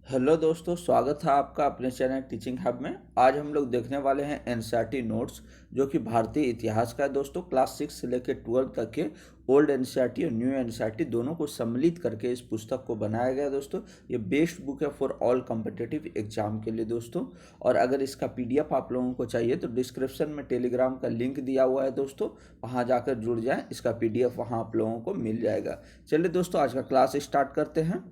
Hello दोस्तों, स्वागत है आपका अपने चैनल टीचिंग हब में। आज हम लोग देखने वाले हैं एनसीईआरटी नोट्स, जो कि भारतीय इतिहास का है दोस्तों। क्लास 6 से लेकर 12 तक के ओल्ड एनसीईआरटी और न्यू एनसीईआरटी दोनों को सम्मिलित करके इस पुस्तक को बनाया गया दोस्तों। ये बेस्ट बुक है फॉर ऑल कॉम्पिटिटिव एग्जाम के लिए दोस्तों। और अगर इसका पीडीएफ आप लोगों को चाहिए तो डिस्क्रिप्शन में टेलीग्राम का लिंक दिया हुआ है दोस्तों, वहाँ जाकर जुड़ जाएँ। इसका पीडीएफ वहाँ आप लोगों को मिल जाएगा। चलिए दोस्तों, आज का क्लास स्टार्ट करते हैं।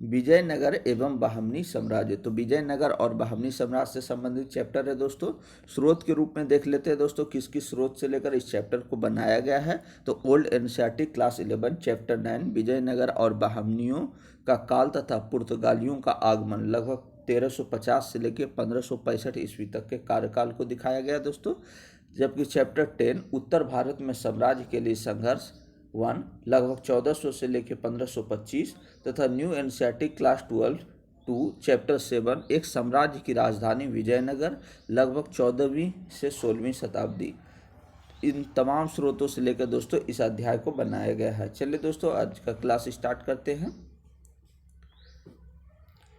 विजयनगर एवं बहमनी साम्राज्य। तो विजयनगर और बहमनी साम्राज्य से संबंधित चैप्टर है दोस्तों। स्रोत के रूप में देख लेते हैं दोस्तों, किस किस स्रोत से लेकर इस चैप्टर को बनाया गया है। तो old NCERT class 11 chapter 9 Vijayanagara और बहमनियों का काल तथा पुर्तगालियों का आगमन लगभग 1350 से लेकर 1565 ईस्वी तक के कार्यकाल को दिखाया गया दोस्तों। जबकि चैप्टर 10 उत्तर भारत में साम्राज्य के लिए संघर्ष 1 लगभग 1400 से लेकर 1525 तथा न्यू एनसीईआरटी क्लास 12 2 चैप्टर 7 एक साम्राज्य की राजधानी विजयनगर लगभग 14वीं से 16वीं शताब्दी। इन तमाम स्रोतों से लेकर दोस्तों इस अध्याय को बनाया गया है। चलिए दोस्तों, आज का क्लास स्टार्ट करते हैं।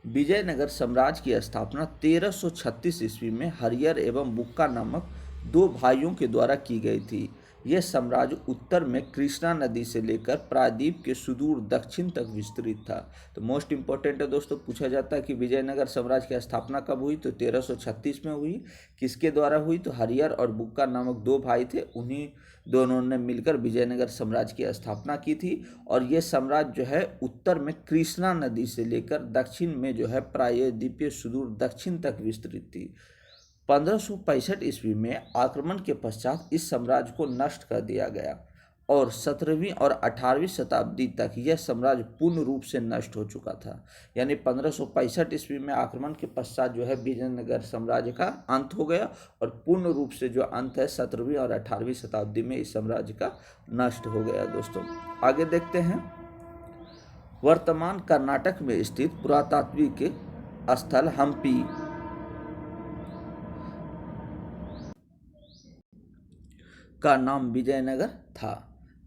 विजयनगर साम्राज्य की स्थापना 1336 ईस्वी में हरियर एवं बुक्का नामक दो भाइयों के द्वारा की गई थी। यह साम्राज्य उत्तर में कृष्णा नदी से लेकर प्रायद्वीप के सुदूर दक्षिण तक विस्तृत था। तो मोस्ट इंपॉर्टेंट है दोस्तों, पूछा जाता है कि विजयनगर साम्राज्य की स्थापना कब हुई। तो 1336 में हुई। किसके द्वारा हुई। तो हरियर और बुक्का नामक दो भाई थे, उन्हीं दोनों ने मिलकर विजयनगर साम्राज्य की स्थापना की थी। और ये साम्राज्य जो है उत्तर में कृष्णा नदी से लेकर दक्षिण में जो है प्रायद्वीपीय सुदूर दक्षिण तक विस्तृत थी। 1565 ईस्वी में आक्रमण के पश्चात इस साम्राज्य को नष्ट कर दिया गया और 17वीं और 18वीं शताब्दी तक यह साम्राज्य पूर्ण रूप से नष्ट हो चुका था। यानी 1565 ईस्वी में आक्रमण के पश्चात जो है विजयनगर साम्राज्य का अंत हो गया और पूर्ण रूप से जो अंत है 17वीं और 18वीं शताब्दी में इस साम्राज्य का नष्ट हो गया दोस्तों। आगे देखते हैं। वर्तमान कर्नाटक में स्थित पुरातात्विक स्थल हम्पी का नाम विजयनगर था।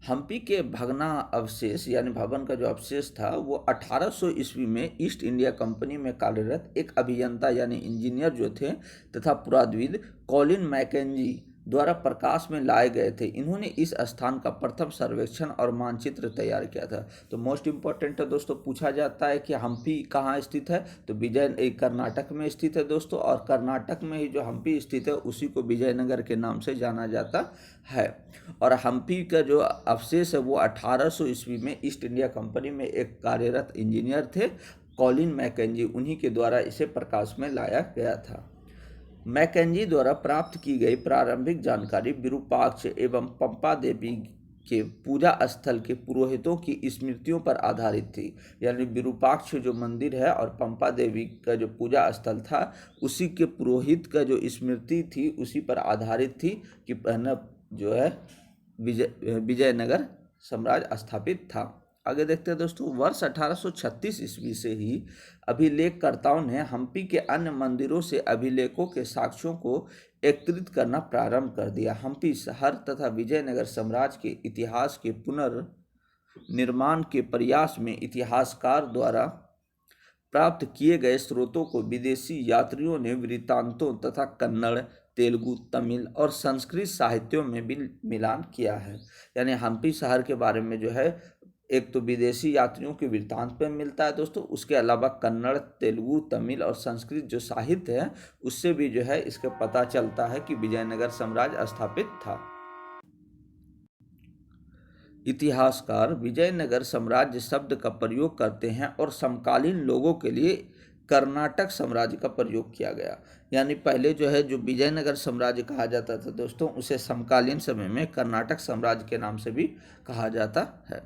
हम्पी के भगना अवशेष यानी भवन का जो अवशेष था वो 1800 ईस्वी में ईस्ट इंडिया कंपनी में कार्यरत एक अभियंता यानी इंजीनियर जो थे तथा पुरातत्वविद कॉलिन मैकेंजी द्वारा प्रकाश में लाए गए थे। इन्होंने इस स्थान का प्रथम सर्वेक्षण और मानचित्र तैयार किया था। तो मोस्ट इंपॉर्टेंट है दोस्तों, पूछा जाता है कि हम्पी कहाँ स्थित है। तो कर्नाटक में स्थित है दोस्तों। और कर्नाटक में ही जो हम्पी स्थित है उसी को विजयनगर के नाम से जाना जाता है। और हम्पी का जो अवशेष है वो 1800 ईस्वी में ईस्ट इंडिया कंपनी में एक कार्यरत इंजीनियर थे कॉलिन मैकेंजी, उन्हीं के द्वारा इसे प्रकाश में लाया गया था। मैकेंजी द्वारा प्राप्त की गई प्रारंभिक जानकारी विरूपाक्ष एवं पंपा देवी के पूजा स्थल के पुरोहितों की स्मृतियों पर आधारित थी। यानी विरूपाक्ष जो मंदिर है और पंपा देवी का जो पूजा स्थल था उसी के पुरोहित का जो स्मृति थी उसी पर आधारित थी कि पहले जो है विजयनगर साम्राज्य स्थापित था। आगे देखते हैं दोस्तों। वर्ष 1836 ईस्वी से ही अभिलेखकर्ताओं ने हम्पी के अन्य मंदिरों से अभिलेखों के साक्ष्यों को एकत्रित करना प्रारंभ कर दिया। हम्पी शहर तथा विजयनगर साम्राज्य के इतिहास के पुनर्निर्माण के प्रयास में इतिहासकार द्वारा प्राप्त किए गए स्रोतों को विदेशी यात्रियों ने वृत्तांतों तथा कन्नड़, तेलुगु, तमिल और संस्कृत साहित्यों में भी मिलान किया है। यानी हम्पी शहर के बारे में जो है एक तो विदेशी यात्रियों के वृत्तांत पे मिलता है दोस्तों, उसके अलावा कन्नड़, तेलुगु, तमिल और संस्कृत जो साहित्य है उससे भी जो है इसका पता चलता है कि विजयनगर साम्राज्य स्थापित था। इतिहासकार विजयनगर साम्राज्य शब्द का प्रयोग करते हैं और समकालीन लोगों के लिए कर्नाटक साम्राज्य का प्रयोग किया गया। यानी पहले जो है जो विजयनगर साम्राज्य कहा जाता था दोस्तों, उसे समकालीन समय में कर्नाटक साम्राज्य के नाम से भी कहा जाता है।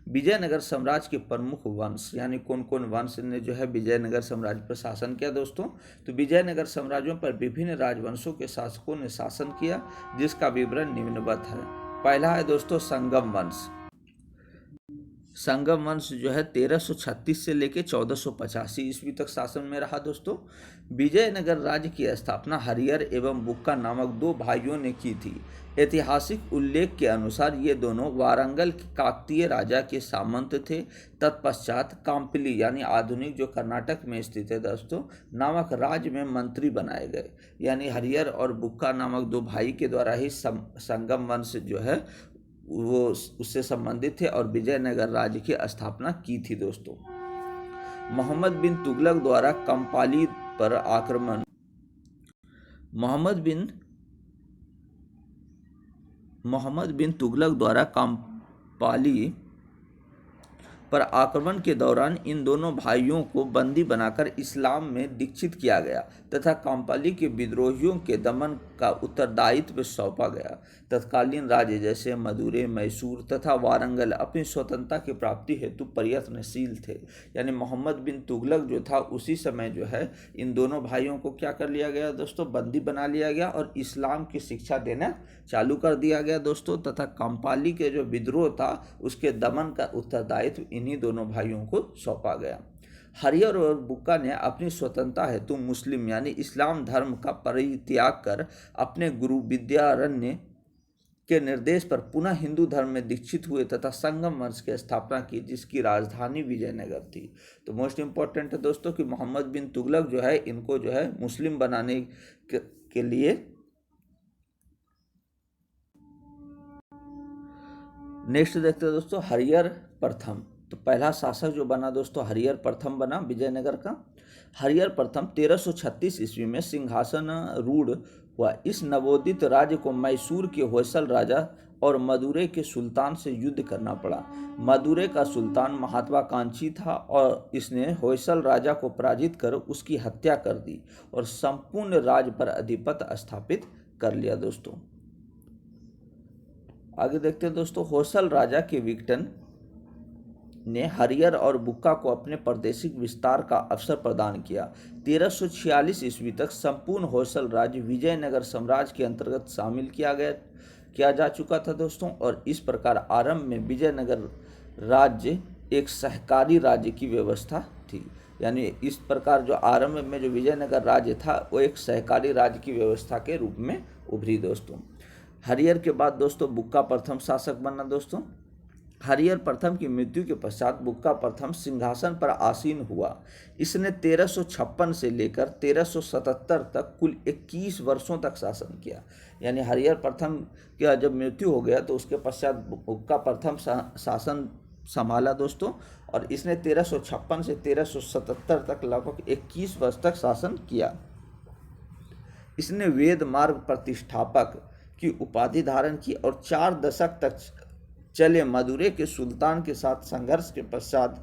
विजयनगर साम्राज्य के प्रमुख वंश यानी कौन कौन वंश ने जो है विजयनगर साम्राज्य पर शासन किया दोस्तों। तो विजयनगर साम्राज्यों पर विभिन्न राजवंशों के शासकों ने शासन किया, जिसका विवरण निम्नवत है। पहला है दोस्तों संगम वंश। संगम वंश जो है 1336 से लेके 1485 ईस्वी तक शासन में रहा दोस्तों। विजयनगर राज्य की स्थापना हरिहर एवं बुक्का नामक दो भाइयों ने की थी। ऐतिहासिक उल्लेख के अनुसार ये दोनों वारंगल के काकतीय राजा के सामंत थे। तत्पश्चात कांपिली यानी आधुनिक जो कर्नाटक में स्थित है दोस्तों नामक राज्य में मंत्री बनाए गए। यानी हरिहर और बुक्का नामक दो भाई के द्वारा ही संगम वंश जो है वो उससे संबंधित थे और विजयनगर राज्य की स्थापना की थी दोस्तों। मोहम्मद बिन तुगलक द्वारा कंपाली पर आक्रमण मोहम्मद बिन तुगलक द्वारा कंपाली पर आक्रमण के दौरान इन दोनों भाइयों को बंदी बनाकर इस्लाम में दीक्षित किया गया तथा कंपाली के विद्रोहियों के दमन का उत्तरदायित्व सौंपा गया। तत्कालीन राज्य जैसे मदुरै, मैसूर तथा वारंगल अपनी स्वतंत्रता की प्राप्ति हेतु प्रयत्नशील थे। यानी मोहम्मद बिन तुगलक जो था उसी समय जो है इन दोनों भाइयों को क्या कर लिया गया दोस्तों, बंदी बना लिया गया और इस्लाम की शिक्षा देना चालू कर दिया गया दोस्तों। तथा कंपाली के जो विद्रोह था उसके दमन का उत्तरदायित्व इन्हीं दोनों भाइयों को सौंपा गया। हरिहर और बुक्का ने अपनी स्वतंत्रता हेतु मुस्लिम यानी इस्लाम धर्म का परित्याग कर अपने गुरु विद्यारण्य के निर्देश पर पुनः हिंदू धर्म में दीक्षित हुए तथा संगम वंश की स्थापना की जिसकी राजधानी विजयनगर थी। तो मोस्ट इम्पोर्टेंट है दोस्तों कि मोहम्मद बिन तुगलक जो है इनको जो है मुस्लिम बनाने के लिए नेक्स्ट देखते हैं दोस्तों हरिहर प्रथम। तो पहला शासक जो बना दोस्तों हरिहर प्रथम बना विजयनगर का। हरिहर प्रथम 1336 ईस्वी में सिंहासन रूढ़ हुआ। इस नवोदित राज्य को मैसूर के होयसल राजा और मदुरै के सुल्तान से युद्ध करना पड़ा। मदुरै का सुल्तान महत्वाकांक्षी था और इसने होयसल राजा को पराजित कर उसकी हत्या कर दी और संपूर्ण राज्य पर आधिपत्य स्थापित कर लिया दोस्तों। आगे देखते हैं दोस्तों होयसल राजा के विघटन ने हरिहर और बुक्का को अपने प्रादेशिक विस्तार का अवसर प्रदान किया। 1346 ईस्वी तक संपूर्ण होयसल राज्य विजयनगर साम्राज्य के अंतर्गत शामिल किया जा चुका था दोस्तों। और इस प्रकार आरंभ में विजयनगर राज्य एक सहकारी राज्य की व्यवस्था थी। यानी इस प्रकार जो आरंभ में जो विजयनगर राज्य था वो एक सहकारी राज्य की व्यवस्था के रूप में उभरी दोस्तों। हरिहर के बाद दोस्तों बुक्का प्रथम शासक बना दोस्तों। हरिहर प्रथम की मृत्यु के पश्चात बुक्का प्रथम सिंहासन पर आसीन हुआ। इसने 1356 से लेकर 1377 तक कुल 21 वर्षों तक शासन किया। यानी हरिहर प्रथम का जब मृत्यु हो गया तो उसके पश्चात बुक्का प्रथम शासन संभाला दोस्तों और इसने 1356 से 1377 तक लगभग 21 वर्ष तक शासन किया। इसने वेद मार्ग प्रतिष्ठापक की उपाधि धारण की और 4 दशक तक चले मदुरै के सुल्तान के साथ संघर्ष के पश्चात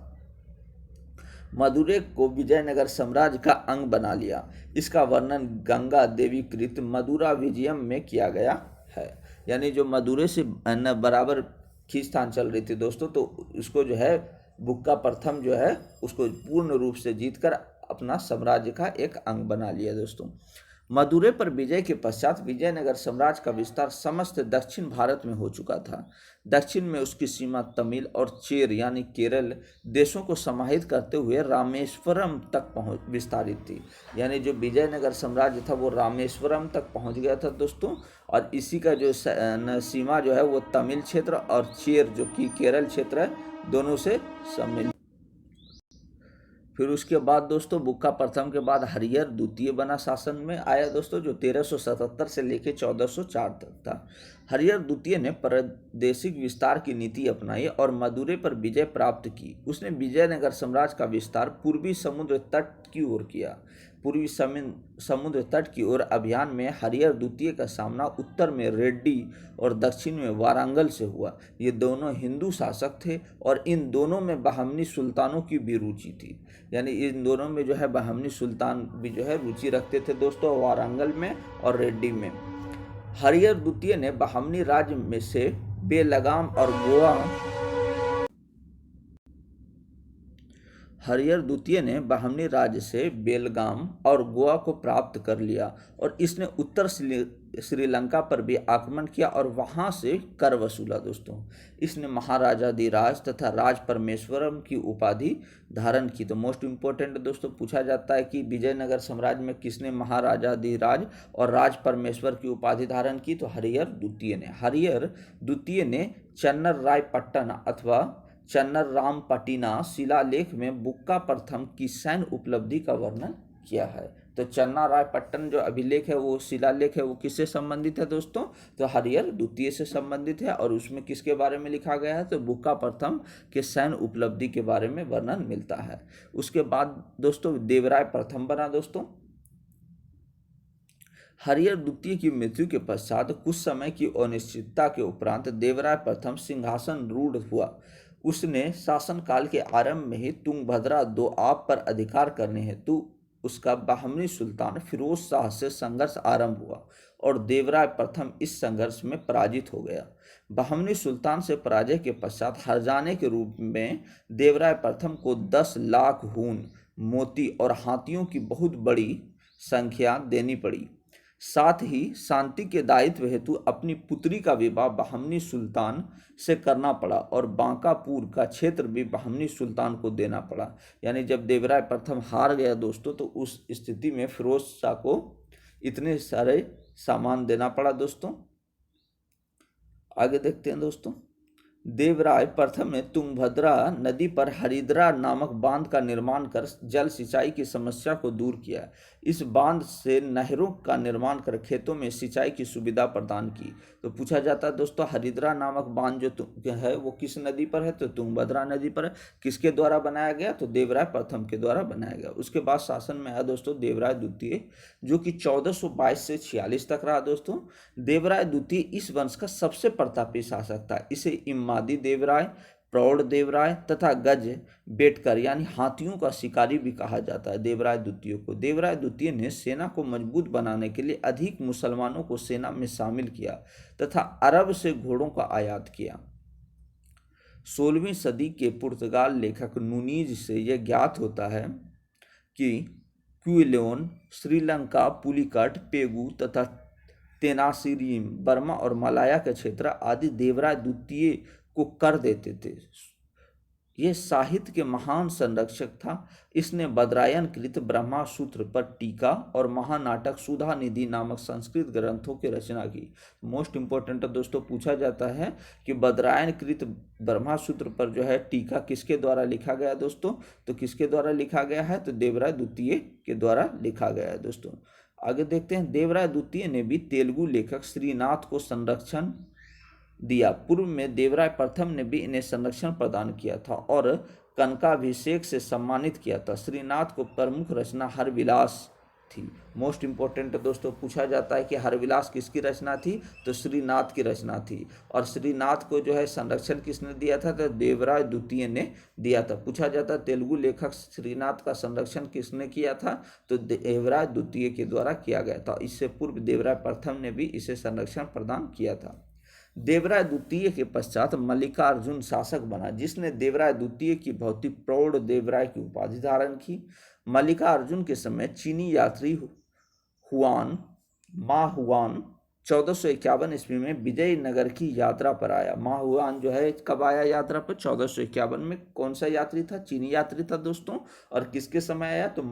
मदुरै को विजयनगर साम्राज्य का अंग बना लिया। इसका वर्णन गंगा देवी कृत मदुरा विजयम में किया गया है। यानी जो मदुरै से बराबर खींचतान चल रही थी दोस्तों तो उसको जो है बुक्का प्रथम जो है उसको पूर्ण रूप से जीतकर अपना साम्राज्य का एक अंग बना लिया दोस्तों। मदुरै पर विजय के पश्चात विजयनगर साम्राज्य का विस्तार समस्त दक्षिण भारत में हो चुका था। दक्षिण में उसकी सीमा तमिल और चेर यानी केरल देशों को समाहित करते हुए रामेश्वरम तक विस्तारित थी। यानी जो विजयनगर साम्राज्य था वो रामेश्वरम तक पहुंच गया था दोस्तों और इसी का जो सीमा जो है वो तमिल क्षेत्र और चेर जो कि केरल क्षेत्र है दोनों से सम्मिलित। फिर उसके बाद दोस्तों बुक्का प्रथम के बाद हरिहर द्वितीय बना शासन में आया दोस्तों जो 1377 से लेकर 1404 तक था। हरिहर द्वितीय ने प्रादेशिक विस्तार की नीति अपनाई और मदुरै पर विजय प्राप्त की। उसने विजयनगर साम्राज्य का विस्तार पूर्वी समुद्र तट की ओर किया। पूर्वी समुद्र तट की ओर अभियान में हरिहर द्वितीय का सामना उत्तर में रेड्डी और दक्षिण में वारंगल से हुआ। ये दोनों हिंदू शासक थे और इन दोनों में बहमनी सुल्तानों की भी रुचि थी। यानी इन दोनों में जो है बहमनी सुल्तान भी जो है रुचि रखते थे दोस्तों वारंगल में और रेड्डी में। हरिहर द्वितीय ने बहमनी राज्य में से बेलगाम और गोवा हरिहर द्वितीय ने बहमनी राज्य से बेलगाम और गोवा को प्राप्त कर लिया और इसने उत्तर श्रीलंका पर भी आक्रमण किया और वहां से कर वसूला दोस्तों। इसने महाराजाधिराज तथा राज परमेश्वरम की उपाधि धारण की। तो मोस्ट इम्पोर्टेंट दोस्तों पूछा जाता है कि विजयनगर साम्राज्य में किसने महाराजाधिराज और राज परमेश्वर की उपाधि धारण की? तो हरिहर द्वितीय ने। हरिहर द्वितीय ने चन्नर रायपट्टन अथवा चन्नर रामपटिना शिलालेख में बुक्का प्रथम की सैन्य उपलब्धि का वर्णन किया है। तो चन्ना रायपट्टन जो अभिलेख है, वो शिलालेख है, वो किससे संबंधित है दोस्तों? तो हरिहर द्वितीय से संबंधित है और उसमें किसके बारे में लिखा गया है? तो बुक्का प्रथम के सैन्य उपलब्धि के बारे में वर्णन मिलता है। उसके बाद दोस्तों देवराय प्रथम बना दोस्तों। हरिहर द्वितीय की मृत्यु के पश्चात कुछ समय की अनिश्चितता के उपरांत देवराय प्रथम सिंहासन रूढ़ हुआ। उसने शासनकाल के आरंभ में ही तुंगभद्रा दोआब पर अधिकार करने हेतु उसका बहमनी सुल्तान फिरोज शाह से संघर्ष आरंभ हुआ और देवराय प्रथम इस संघर्ष में पराजित हो गया। बहमनी सुल्तान से पराजय के पश्चात हर्जाने के रूप में देवराय प्रथम को 10 लाख हून, मोती और हाथियों की बहुत बड़ी संख्या देनी पड़ी। साथ ही शांति के दायित्व हेतु अपनी पुत्री का विवाह बहमनी सुल्तान से करना पड़ा और बांकापुर का क्षेत्र भी बहमनी सुल्तान को देना पड़ा। यानी जब देवराय प्रथम हार गया दोस्तों, तो उस स्थिति में फिरोज शाह को इतने सारे सामान देना पड़ा दोस्तों। आगे देखते हैं दोस्तों। देवराय प्रथम ने तुंगभद्रा नदी पर हरिद्रा नामक बांध का निर्माण कर जल सिंचाई की समस्या को दूर किया। इस बांध से नहरों का निर्माण कर खेतों में सिंचाई की सुविधा प्रदान की। तो पूछा जाता है दोस्तों, हरिद्रा नामक बांध जो है वो किस नदी पर है? तो तुंगभद्रा नदी पर है। किसके द्वारा बनाया गया? तो देवराय प्रथम के द्वारा बनाया गया। उसके बाद शासन में आया दोस्तों देवराय द्वितीय, जो कि 1422 से 46 तक रहा दोस्तों। देवराय द्वितीय इस वंश का सबसे प्रतापी शासक था। इसे इमादी देवराय, प्रौढ़ देवराय तथा गज बेटकर यानी हाथियों का शिकारी भी कहा जाता है देवराय द्वितीय को। देवराय द्वितीय ने सेना को मजबूत बनाने के लिए अधिक मुसलमानों को सेना में शामिल किया तथा अरब से घोड़ों का आयात किया। 16वीं सदी के पुर्तगाल लेखक नूनीज से यह ज्ञात होता है कि क्विलोन, श्रीलंका, पुलिकट, पेगु तथा तेनासिरीम, बर्मा और मलाया के क्षेत्र आदि देवराय द्वितीय को कर देते थे। यह साहित्य के महान संरक्षक था। इसने बदरायन कृत ब्रह्मा सूत्र पर टीका और महानाटक सुधा निधि नामक संस्कृत ग्रंथों की रचना की। मोस्ट इंपोर्टेंट दोस्तों पूछा जाता है कि बदरायन कृत ब्रह्मा सूत्र पर जो है टीका किसके द्वारा लिखा गया दोस्तों? तो किसके द्वारा लिखा गया है? तो देवराय द्वितीय के द्वारा लिखा गया है दोस्तों। आगे देखते हैं। देवराय द्वितीय ने भी तेलुगु लेखक श्रीनाथ को संरक्षण दिया। पूर्व में देवराय प्रथम ने भी इन्हें संरक्षण प्रदान किया था और कनकाभिषेक से सम्मानित किया था। श्रीनाथ को प्रमुख रचना हरविलास थी। मोस्ट इंपोर्टेंट दोस्तों पूछा जाता है कि हरविलास किसकी रचना थी? तो श्रीनाथ की रचना थी। और श्रीनाथ को जो है संरक्षण किसने दिया था? तो देवराय द्वितीय ने दिया था। पूछा जाता है तेलुगु लेखक श्रीनाथ का संरक्षण किसने किया था? तो देवराय द्वितीय के द्वारा किया गया था। इससे पूर्व देवराय प्रथम ने भी इसे संरक्षण प्रदान किया था। देवराय द्वितीय के पश्चात मल्लिकार्जुन शासक बना, जिसने देवराय द्वितीय की भौतिक प्रौढ़ देवराय की उपाधि धारण की। मल्लिकार्जुन के समय चीनी यात्री हुआन 1451 ईस्वी में विजयनगर की यात्रा पर आया। हुआन जो है कब आया यात्रा पर? 1451 में। कौन सा यात्री था? चीनी यात्री था दोस्तों। और किसके समय आया? तो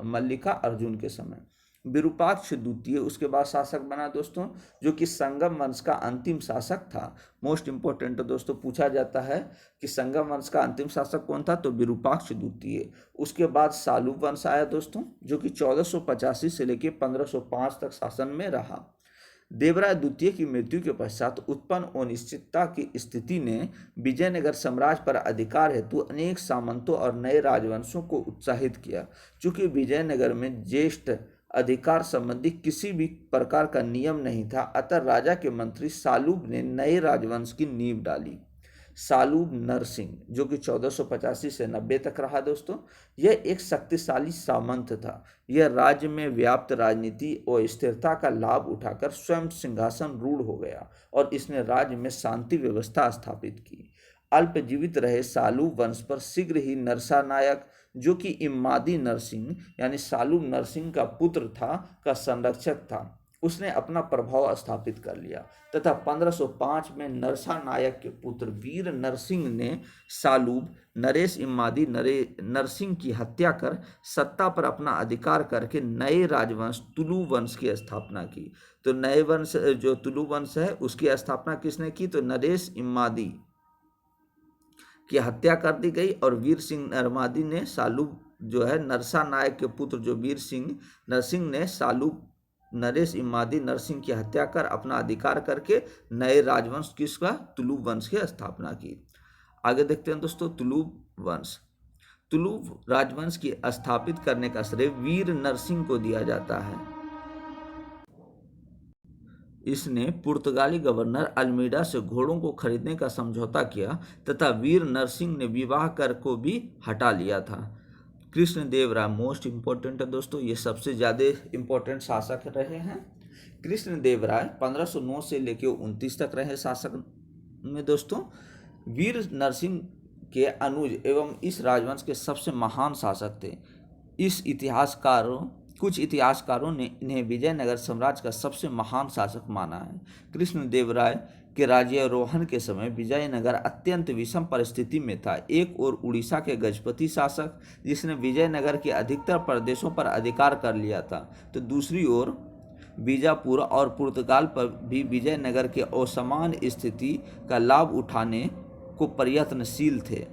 मल्लिका अर्जुन के समय। विरूपाक्ष द्वितीय उसके बाद शासक बना दोस्तों, जो कि संगम वंश का अंतिम शासक था। मोस्ट इंपोर्टेंट दोस्तों पूछा जाता है कि संगम वंश का अंतिम शासक कौन था? तो विरूपाक्ष द्वितीय। उसके बाद सालूब वंश आया दोस्तों, जो कि 1485 से लेकर 1505 तक शासन में रहा। देवराय द्वितीय की मृत्यु के पश्चात उत्पन्न अनिश्चितता की स्थिति ने विजयनगर साम्राज्य पर अधिकार हेतु अनेक सामंतों और नए राजवंशों को उत्साहित किया। चूंकि विजयनगर में ज्येष्ठ अधिकार संबंधी किसी भी प्रकार का नियम नहीं था, अतः राजा के मंत्री सालूब ने नए राजवंश की नींव डाली। सालूब नरसिंह, जो कि 1485 से 90 तक रहा दोस्तों, यह एक शक्तिशाली सामंत था। यह राज्य में व्याप्त राजनीति और स्थिरता का लाभ उठाकर स्वयं सिंहासन रूढ़ हो गया और इसने राज्य में शांति व्यवस्था स्थापित की। अल्प जीवित रहे सालूब वंश पर शीघ्र ही नरसा नायक, जो कि इम्मादी नरसिंह यानी सालूब नरसिंह का पुत्र था, का संरक्षक था। उसने अपना प्रभाव स्थापित कर लिया तथा 1505 में नरसा नायक के पुत्र वीर नरसिंह ने सालूब नरेश इम्मादी नरसिंह की हत्या कर सत्ता पर अपना अधिकार करके नए राजवंश तुलु वंश की स्थापना की। तो नए वंश जो तुलु वंश है उसकी स्थापना किसने की? तो नरेश इम्मादी की हत्या कर दी गई और वीर सिंह नरमादी ने सालूब जो है नरसा नायक के पुत्र जो वीर सिंह नरसिंह ने सालूब नरेश इम्मादी नरसिंह की हत्या कर अपना अधिकार करके नए राजवंश किसका? तुलुब वंश की स्थापना की। आगे देखते हैं दोस्तों तुलुब वंश। तुलुब राजवंश की स्थापित करने का श्रेय वीर नरसिंह को दिया जाता है। इसने पुर्तगाली गवर्नर अल्मीडा से घोड़ों को खरीदने का समझौता किया तथा वीर नरसिंह ने विवाह कर को भी हटा लिया था। कृष्णदेव राय मोस्ट इंपॉर्टेंट है दोस्तों, ये सबसे ज़्यादा इंपॉर्टेंट शासक रहे हैं। कृष्णदेव राय 1509 से लेकर 29 तक रहे शासक में दोस्तों। वीर नरसिंह के अनुज एवं इस राजवंश के सबसे महान शासक थे। कुछ इतिहासकारों ने इन्हें विजयनगर साम्राज्य का सबसे महान शासक माना है। कृष्णदेव राय के राज्यारोहण के समय विजयनगर अत्यंत विषम परिस्थिति में था। एक ओर उड़ीसा के गजपति शासक जिसने विजयनगर के अधिकतर प्रदेशों पर अधिकार कर लिया था, तो दूसरी ओर बीजापुर और पुर्तगाल पर भी विजयनगर के असमान स्थिति का लाभ उठाने को प्रयत्नशील थे।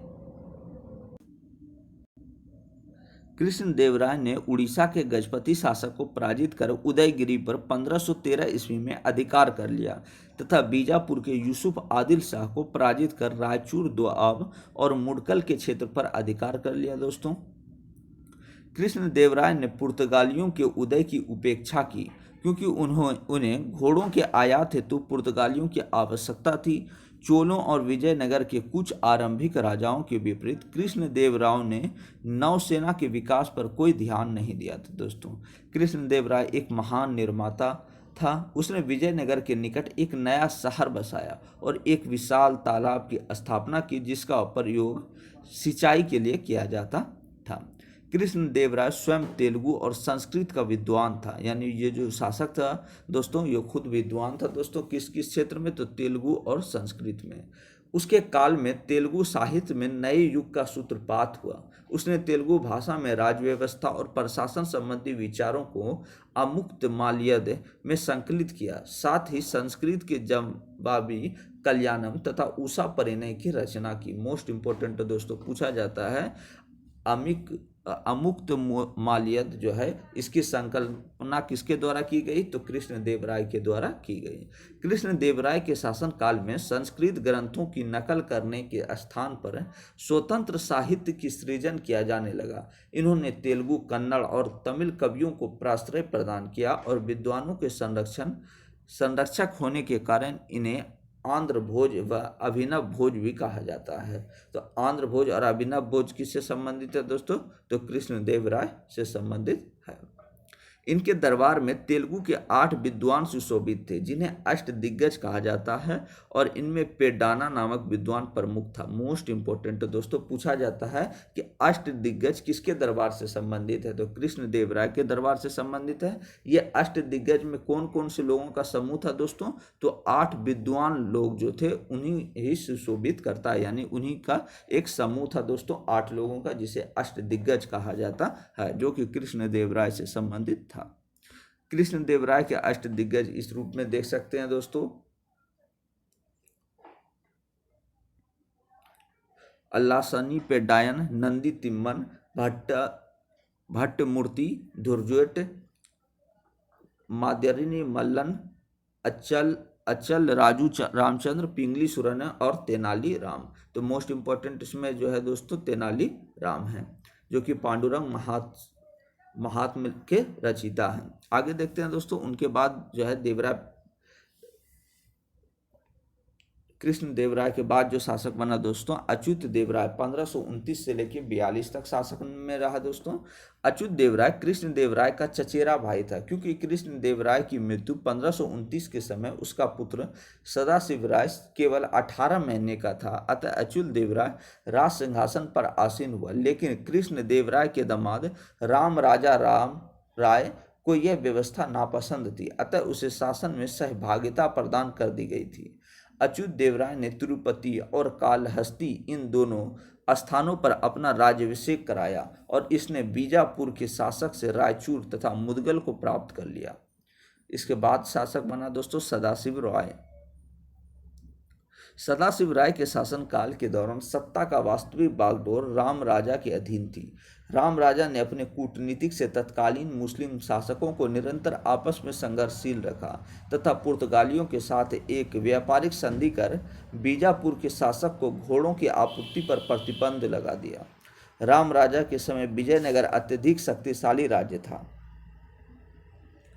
कृष्णदेव राय ने उड़ीसा के गजपति शासक को पराजित कर उदयगिरी पर 1513 ईस्वी में अधिकार कर लिया तथा बीजापुर के यूसुफ आदिल शाह को पराजित कर रायचूर, दोआब और मुडकल के क्षेत्र पर अधिकार कर लिया दोस्तों। कृष्णदेव राय ने पुर्तगालियों के उदय की उपेक्षा की क्योंकि उन्हें घोड़ों के आयात हेतु पुर्तगालियों की आवश्यकता थी। चोलों और विजयनगर के कुछ आरंभिक राजाओं के विपरीत कृष्णदेव राय ने नौसेना के विकास पर कोई ध्यान नहीं दिया था दोस्तों। कृष्णदेव राय एक महान निर्माता था। उसने विजयनगर के निकट एक नया शहर बसाया और एक विशाल तालाब की स्थापना की जिसका प्रयोग सिंचाई के लिए किया जाता था। कृष्णदेव राय स्वयं तेलुगु और संस्कृत का विद्वान था, यानी ये जो शासक था दोस्तों ये खुद विद्वान था दोस्तों। किस किस क्षेत्र में? तो तेलुगु और संस्कृत में। उसके काल में तेलुगु साहित्य में नए युग का सूत्रपात हुआ। उसने तेलुगु भाषा में राज्य व्यवस्था और प्रशासन संबंधी विचारों को अमुक्त माल्यद में संकलित किया। साथ ही संस्कृत के जवाबी कल्याणम तथा उषा परिणय की रचना की। मोस्ट इंपोर्टेंट दोस्तों पूछा जाता है अमुक्त माल्यद जो है इसकी संकल्पना किसके द्वारा की गई? तो कृष्णदेव राय के द्वारा की गई। कृष्णदेव राय के शासन काल में संस्कृत ग्रंथों की नकल करने के स्थान पर स्वतंत्र साहित्य की सृजन किया जाने लगा। इन्होंने तेलुगु, कन्नड़ और तमिल कवियों को प्राश्रय प्रदान किया और विद्वानों के संरक्षक होने के कारण इन्हें आंध्र भोज व अभिनव भोज भी कहा जाता है। तो आंध्र भोज और अभिनव भोज किससे संबंधित है दोस्तों? तो कृष्णदेव राय से संबंधित है। इनके दरबार में तेलुगु के 8 विद्वान सुशोभित थे जिन्हें अष्ट दिग्गज कहा जाता है और इनमें पेड्डाना नामक विद्वान प्रमुख था। मोस्ट इंपोर्टेंट दोस्तों पूछा जाता है कि अष्ट दिग्गज किसके दरबार से संबंधित है? तो कृष्णदेव राय के दरबार से संबंधित है। ये अष्ट दिग्गज में कौन कौन से लोगों का समूह था दोस्तों? तो 8 विद्वान लोग जो थे उन्हीं ही सुशोभित करता है, यानी उन्हीं का एक समूह था दोस्तों 8 लोगों का जिसे अष्ट दिग्गज कहा जाता है, जो कि कृष्णदेव राय से संबंधित था। कृष्णदेव राय के अष्ट दिग्गज इस रूप में देख सकते हैं दोस्तों। अल्लासनी पेड्डायन, नंदी तिम्मन, भट्टमूर्ति, धुर्जट, माद्यरिनी मल्लन, अचल राजू रामचंद्र, पिंगली सुरन और तेनाली राम। तो मोस्ट इंपॉर्टेंट इसमें जो है दोस्तों तेनाली राम है जो कि पांडुरंग महात्म्य के रचयिता हैं। आगे देखते हैं दोस्तों। उनके बाद जो है देवराय कृष्णदेवराय के बाद जो शासक बना दोस्तों अच्युत देवराय 1529 से लेकर 42 तक शासन में रहा दोस्तों। अच्युत देवराय कृष्णदेवराय का चचेरा भाई था, क्योंकि कृष्णदेवराय की मृत्यु 1529 के समय उसका पुत्र सदाशिव राय केवल 18 महीने का था। अतः अच्युत देवराय राज सिंहासन पर आसीन हुआ, लेकिन कृष्णदेवराय के दामाद राम राजा राम राय को यह व्यवस्था नापसंद थी, अतः उसे शासन में सहभागिता प्रदान कर दी गई थी। अच्युत देवराय ने तिरुपति और कालहस्ती इन दोनों स्थानों पर अपना राज्याभिषेक कराया और इसने बीजापुर के शासक से रायचूर तथा मुदगल को प्राप्त कर लिया। इसके बाद शासक बना दोस्तों सदाशिव राय। सदाशिव राय के शासनकाल के दौरान सत्ता का वास्तविक बागडोर राम राजा के अधीन थी। राम राजा ने अपने कूटनीतिक से तत्कालीन मुस्लिम शासकों को निरंतर आपस में संघर्षशील रखा तथा पुर्तगालियों के साथ एक व्यापारिक संधि कर बीजापुर के शासक को घोड़ों की आपूर्ति पर प्रतिबंध लगा दिया। राम राजा के समय विजयनगर अत्यधिक शक्तिशाली राज्य था,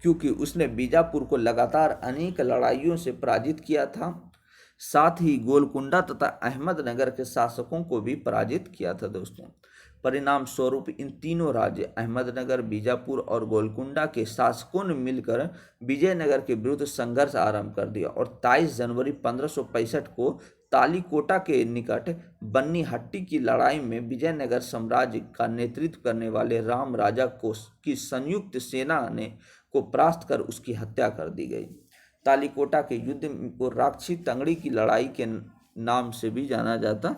क्योंकि उसने बीजापुर को लगातार अनेक लड़ाइयों से पराजित किया था, साथ ही गोलकुंडा तथा अहमदनगर के शासकों को भी पराजित किया था दोस्तों। परिणाम स्वरूप इन तीनों राज्य अहमदनगर, बीजापुर और गोलकुंडा के शासकों ने मिलकर विजयनगर के विरुद्ध संघर्ष आरंभ कर दिया और 23 जनवरी 1565 को तालीकोटा के निकट बन्नीहट्टी की लड़ाई में विजयनगर साम्राज्य का नेतृत्व करने वाले राम राजा की संयुक्त सेना को परास्त कर उसकी हत्या कर दी गई। तालीकोटा के युद्ध को राक्षी तंगड़ी की लड़ाई के नाम से भी जाना जाता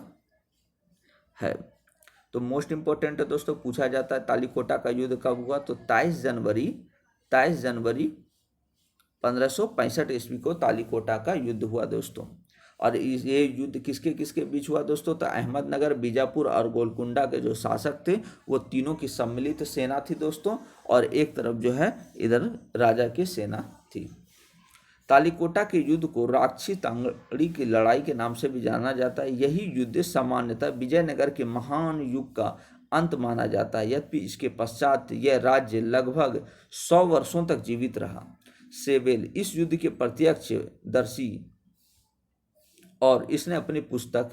है। तो मोस्ट इंपॉर्टेंट है दोस्तों, पूछा जाता है तालीकोटा का युद्ध कब हुआ, तो 23 जनवरी 1565 ईस्वी को तालीकोटा का युद्ध हुआ दोस्तों। और ये युद्ध किसके किसके बीच हुआ दोस्तों, तो अहमदनगर, बीजापुर और गोलकुंडा के जो शासक थे वो तीनों की सम्मिलित सेना थी दोस्तों, और एक तरफ जो है इधर राजा की सेना थी। तालीकोटा के युद्ध को राक्षी तांगड़ी की लड़ाई के नाम से भी जाना जाता है। यही युद्ध सामान्यतः विजयनगर के महान युग का अंत माना जाता है, यद्यपि इसके पश्चात यह राज्य लगभग 100 वर्षों तक जीवित रहा। सेवेल इस युद्ध के प्रत्यक्षदर्शी और इसने अपनी पुस्तक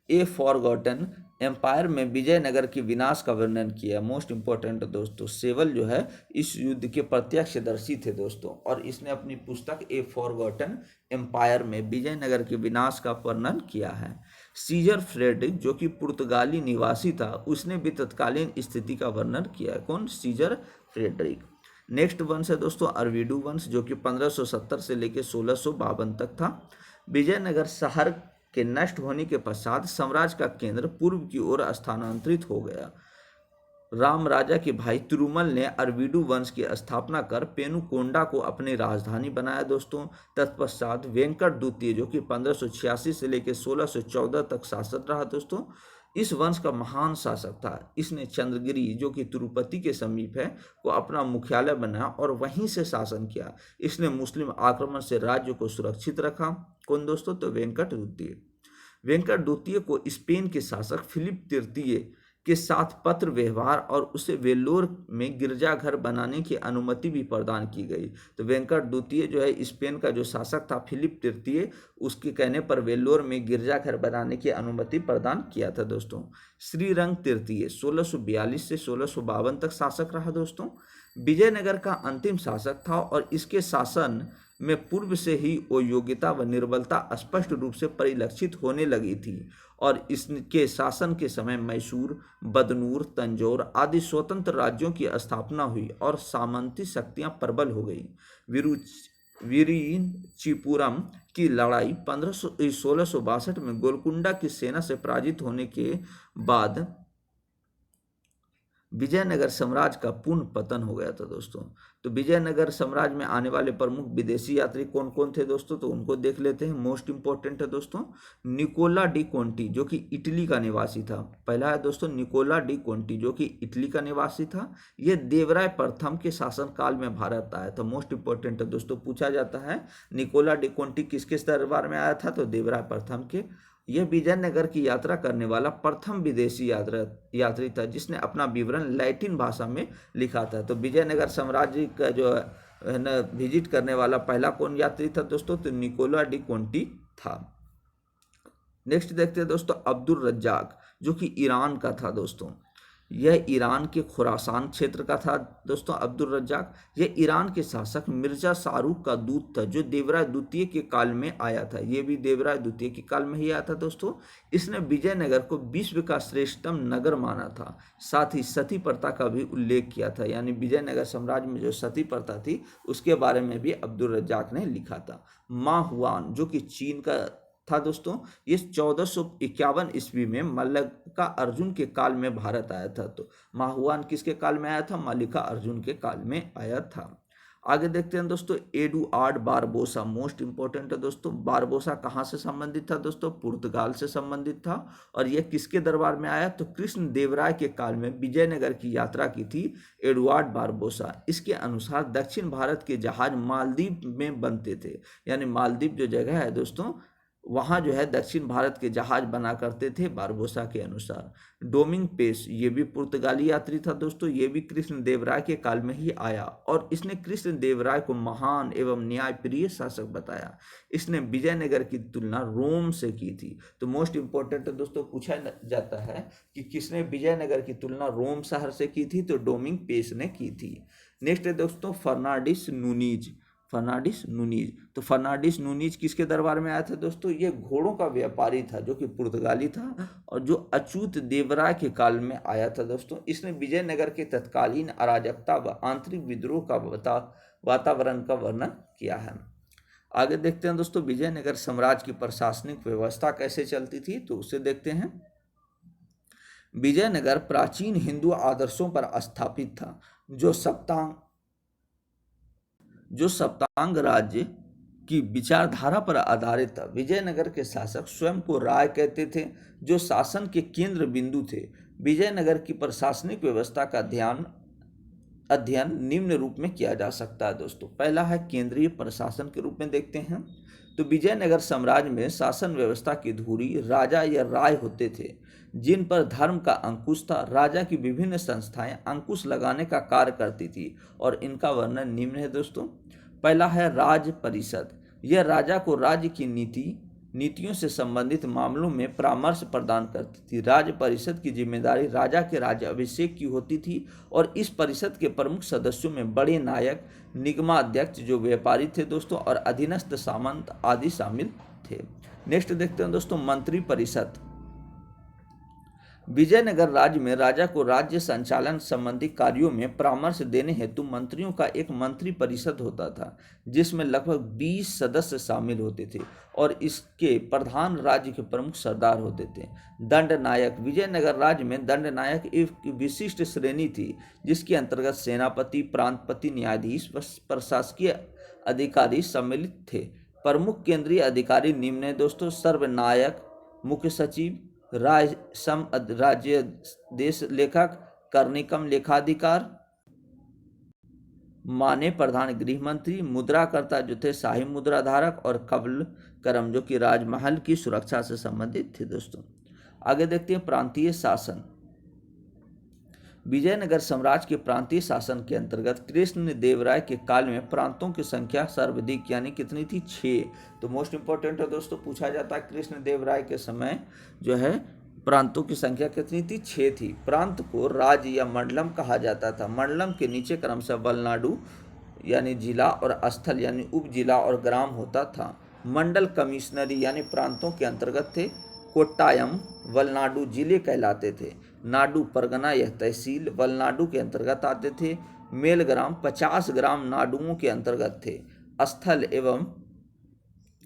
ए फॉरगॉटन एम्पायर में विजयनगर के विनाश का वर्णन किया। मोस्ट इंपॉर्टेंट दोस्तों, सेवल जो है इस युद्ध के प्रत्यक्षदर्शी थे दोस्तों, और इसने अपनी पुस्तक ए फॉरगॉटन एम्पायर में विजयनगर के विनाश का वर्णन किया है। सीजर फ्रेडरिक जो कि पुर्तगाली निवासी था, उसने भी तत्कालीन स्थिति का वर्णन किया है। कौन? Scissor Frederick. नेक्स्ट वंश है दोस्तों अरविडू वंश, जो कि 1570 से लेकर 1652 तक था। विजयनगर शहर के नष्ट होने के पश्चात साम्राज्य का केंद्र पूर्व की ओर स्थानांतरित हो गया। राम राजा के भाई तिरुमल ने अरविडू वंश की स्थापना कर पेनुकोंडा को अपनी राजधानी बनाया दोस्तों। तत्पश्चात वेंकट द्वितीय जो कि 1586 से लेकर 1614 तक शासक रहा दोस्तों। इस वंश का महान शासक था। इसने चंद्रगिरी जो कि तिरुपति के समीप है को अपना मुख्यालय बनाया और वहीं से शासन किया। इसने मुस्लिम आक्रमण से राज्य को सुरक्षित रखा। कौन दोस्तों? तो वेंकट द्वितीय। वेंकट द्वितीय को स्पेन के शासक फिलिप तृतीय के साथ पत्र व्यवहार और उसे वेल्लोर में गिरजाघर बनाने की अनुमति भी प्रदान की गई। तो वेंकट द्वितीय जो है स्पेन का जो शासक था फिलिप तृतीय, उसके कहने पर वेल्लोर में गिरजाघर बनाने की अनुमति प्रदान किया था दोस्तों। श्रीरंग तृतीय 1642 से 1652 तक शासक रहा दोस्तों। विजयनगर का अंतिम शासक था और इसके शासन में पूर्व से ही वो योग्यता व निर्बलता स्पष्ट रूप से परिलक्षित होने लगी थी और इसके शासन के समय मैसूर, बदनूर, तंजौर आदि स्वतंत्र राज्यों की स्थापना हुई और सामंती शक्तियां प्रबल हो गई। विरिंचिपुरम की लड़ाई 1662 में गोलकुंडा की सेना से पराजित होने के बाद विजयनगर साम्राज्य का पूर्ण पतन हो गया था दोस्तों। तो विजयनगर साम्राज्य में आने वाले प्रमुख विदेशी यात्री कौन कौन थे दोस्तों, तो उनको देख लेते हैं। मोस्ट इंपॉर्टेंट है दोस्तों निकोला डी कोंटी जो कि इटली का निवासी था। पहला है दोस्तों निकोला डी कोंटी जो कि इटली का निवासी था। यह देवराय प्रथम के शासनकाल में भारत आया था। मोस्ट इंपॉर्टेंट है दोस्तों, पूछा जाता है निकोला डी कोंटी किसके दरबार में आया था, तो देवराय प्रथम के। यह विजयनगर की यात्रा करने वाला प्रथम विदेशी यात्री था जिसने अपना विवरण लैटिन भाषा में लिखा था। तो विजयनगर साम्राज्य का जो है ना विजिट करने वाला पहला कौन यात्री था दोस्तों, तो निकोला डी कोंटी था। नेक्स्ट देखते हैं दोस्तों अब्दुल रज्जाक, जो कि ईरान का था दोस्तों। यह ईरान के खुरासान क्षेत्र का था दोस्तों अब्दुल रज्जाक। यह ईरान के शासक मिर्जा शाहरुख का दूत था, जो देवराय द्वितीय के काल में आया था। ये भी देवराय द्वितीय के काल में ही आया था दोस्तों। इसने विजयनगर को विश्व का श्रेष्ठतम नगर माना था। साथ ही सती प्रथा का भी उल्लेख किया था, यानी विजयनगर साम्राज्य में जो सती प्रथा थी उसके बारे में भी अब्दुल रज्जाक ने लिखा था। माहुआन, जो कि चीन का था दोस्तों, ये 1451 ईस्वी में मल्लिका अर्जुन के काल में भारत आया था। तो माहुआन किसके काल में आया था? मल्लिका अर्जुन के काल में आया था। आगे देखते हैं दोस्तों एडुआर्ड बारबोसा, मोस्ट इंपॉर्टेंट है दोस्तों। बारबोसा कहाँ से संबंधित था दोस्तों? पुर्तगाल से संबंधित था। और यह किसके दरबार में आया? तो कृष्ण देवराय के काल में विजयनगर की यात्रा की थी एडुआर्ड बारबोसा। इसके अनुसार दक्षिण भारत के जहाज मालदीव में बनते थे, यानी मालदीव जो जगह है दोस्तों वहाँ जो है दक्षिण भारत के जहाज बना करते थे बारबोसा के अनुसार। डोमिंग पेस, ये भी पुर्तगाली यात्री था दोस्तों। ये भी कृष्ण देवराय के काल में ही आया और इसने कृष्ण देवराय को महान एवं न्यायप्रिय शासक बताया। इसने विजयनगर की तुलना रोम से की थी। तो मोस्ट इंपॉर्टेंट दोस्तों पूछा जाता है कि किसने विजयनगर की तुलना रोम शहर से की थी? तो डोमिंग पेस ने की थी। नेक्स्ट है दोस्तों फर्नांडिस नूनीज। फर्नांडिस नूनीज, तो फर्नांडिस नूनीज किसके दरबार में आया था दोस्तों? ये घोड़ों का व्यापारी था, जो कि पुर्तगाली था और जो अच्युत देवराय के काल में आया था दोस्तों। इसने विजयनगर के तत्कालीन अराजकता व आंतरिक विद्रोह का वातावरण का वर्णन किया है। आगे देखते हैं दोस्तों विजयनगर साम्राज्य की प्रशासनिक व्यवस्था कैसे चलती थी, तो उसे देखते हैं। विजयनगर प्राचीन हिंदू आदर्शों पर स्थापित था, जो सप्तांग राज्य की विचारधारा पर आधारित था। विजयनगर के शासक स्वयं को राय कहते थे, जो शासन के केंद्र बिंदु थे। विजयनगर की प्रशासनिक व्यवस्था का अध्ययन निम्न रूप में किया जा सकता है दोस्तों। पहला है केंद्रीय प्रशासन के रूप में देखते हैं। तो विजयनगर साम्राज्य में शासन व्यवस्था की धुरी राजा या राय होते थे, जिन पर धर्म का अंकुश था। राजा की विभिन्न संस्थाएं अंकुश लगाने का कार्य करती थी और इनका वर्णन निम्न है दोस्तों। पहला है राज परिषद। यह राजा को राज्य की नीतियों से संबंधित मामलों में परामर्श प्रदान करती थी। राज्य परिषद की जिम्मेदारी राजा के राज्य अभिषेक की होती थी और इस परिषद के प्रमुख सदस्यों में बड़े नायक, निगमाध्यक्ष जो व्यापारी थे दोस्तों, और अधीनस्थ सामंत आदि शामिल थे। नेक्स्ट देखते हैं दोस्तों मंत्री परिषद। विजयनगर राज्य में राजा को राज्य संचालन संबंधी कार्यों में परामर्श देने हेतु मंत्रियों का एक मंत्री परिषद होता था, जिसमें लगभग 20 सदस्य शामिल होते थे और इसके प्रधान राज्य के प्रमुख सरदार होते थे। दंड नायक। विजयनगर राज्य में दंड नायक एक विशिष्ट श्रेणी थी, जिसके अंतर्गत सेनापति, प्रांतपति, न्यायाधीश व प्रशासकीय अधिकारी सम्मिलित थे। प्रमुख केंद्रीय अधिकारी निम्न है दोस्तों। सर्वनायक, मुख्य सचिव, राज्य देश लेखक, कर्णिकम लेखाधिकार, माने प्रधान गृह मंत्री, मुद्राकर्ता जो थे शाही मुद्रा धारक, और कबल करम जो कि राजमहल की सुरक्षा से संबंधित थे दोस्तों। आगे देखते हैं प्रांतीय शासन। विजयनगर साम्राज्य के प्रांतीय शासन के अंतर्गत कृष्ण देवराय के काल में प्रांतों की संख्या सर्वाधिक, यानी कितनी थी? 6। तो मोस्ट इंपॉर्टेंट है दोस्तों पूछा जाता है कृष्ण देवराय के समय जो है प्रांतों की संख्या कितनी थी? 6 थी। प्रांत को राज्य या मंडलम कहा जाता था। मंडलम के नीचे क्रमशः वलनाडु यानी जिला और स्थल यानी उप जिला और ग्राम होता था। मंडल कमिश्नरी यानी प्रांतों के अंतर्गत थे। कोट्टायम वलनाडु जिले कहलाते थे। नाडु परगना यह तहसील वलनाडु के अंतर्गत आते थे। मेलग्राम 50 ग्राम नाडुओं के अंतर्गत थे। स्थल एवं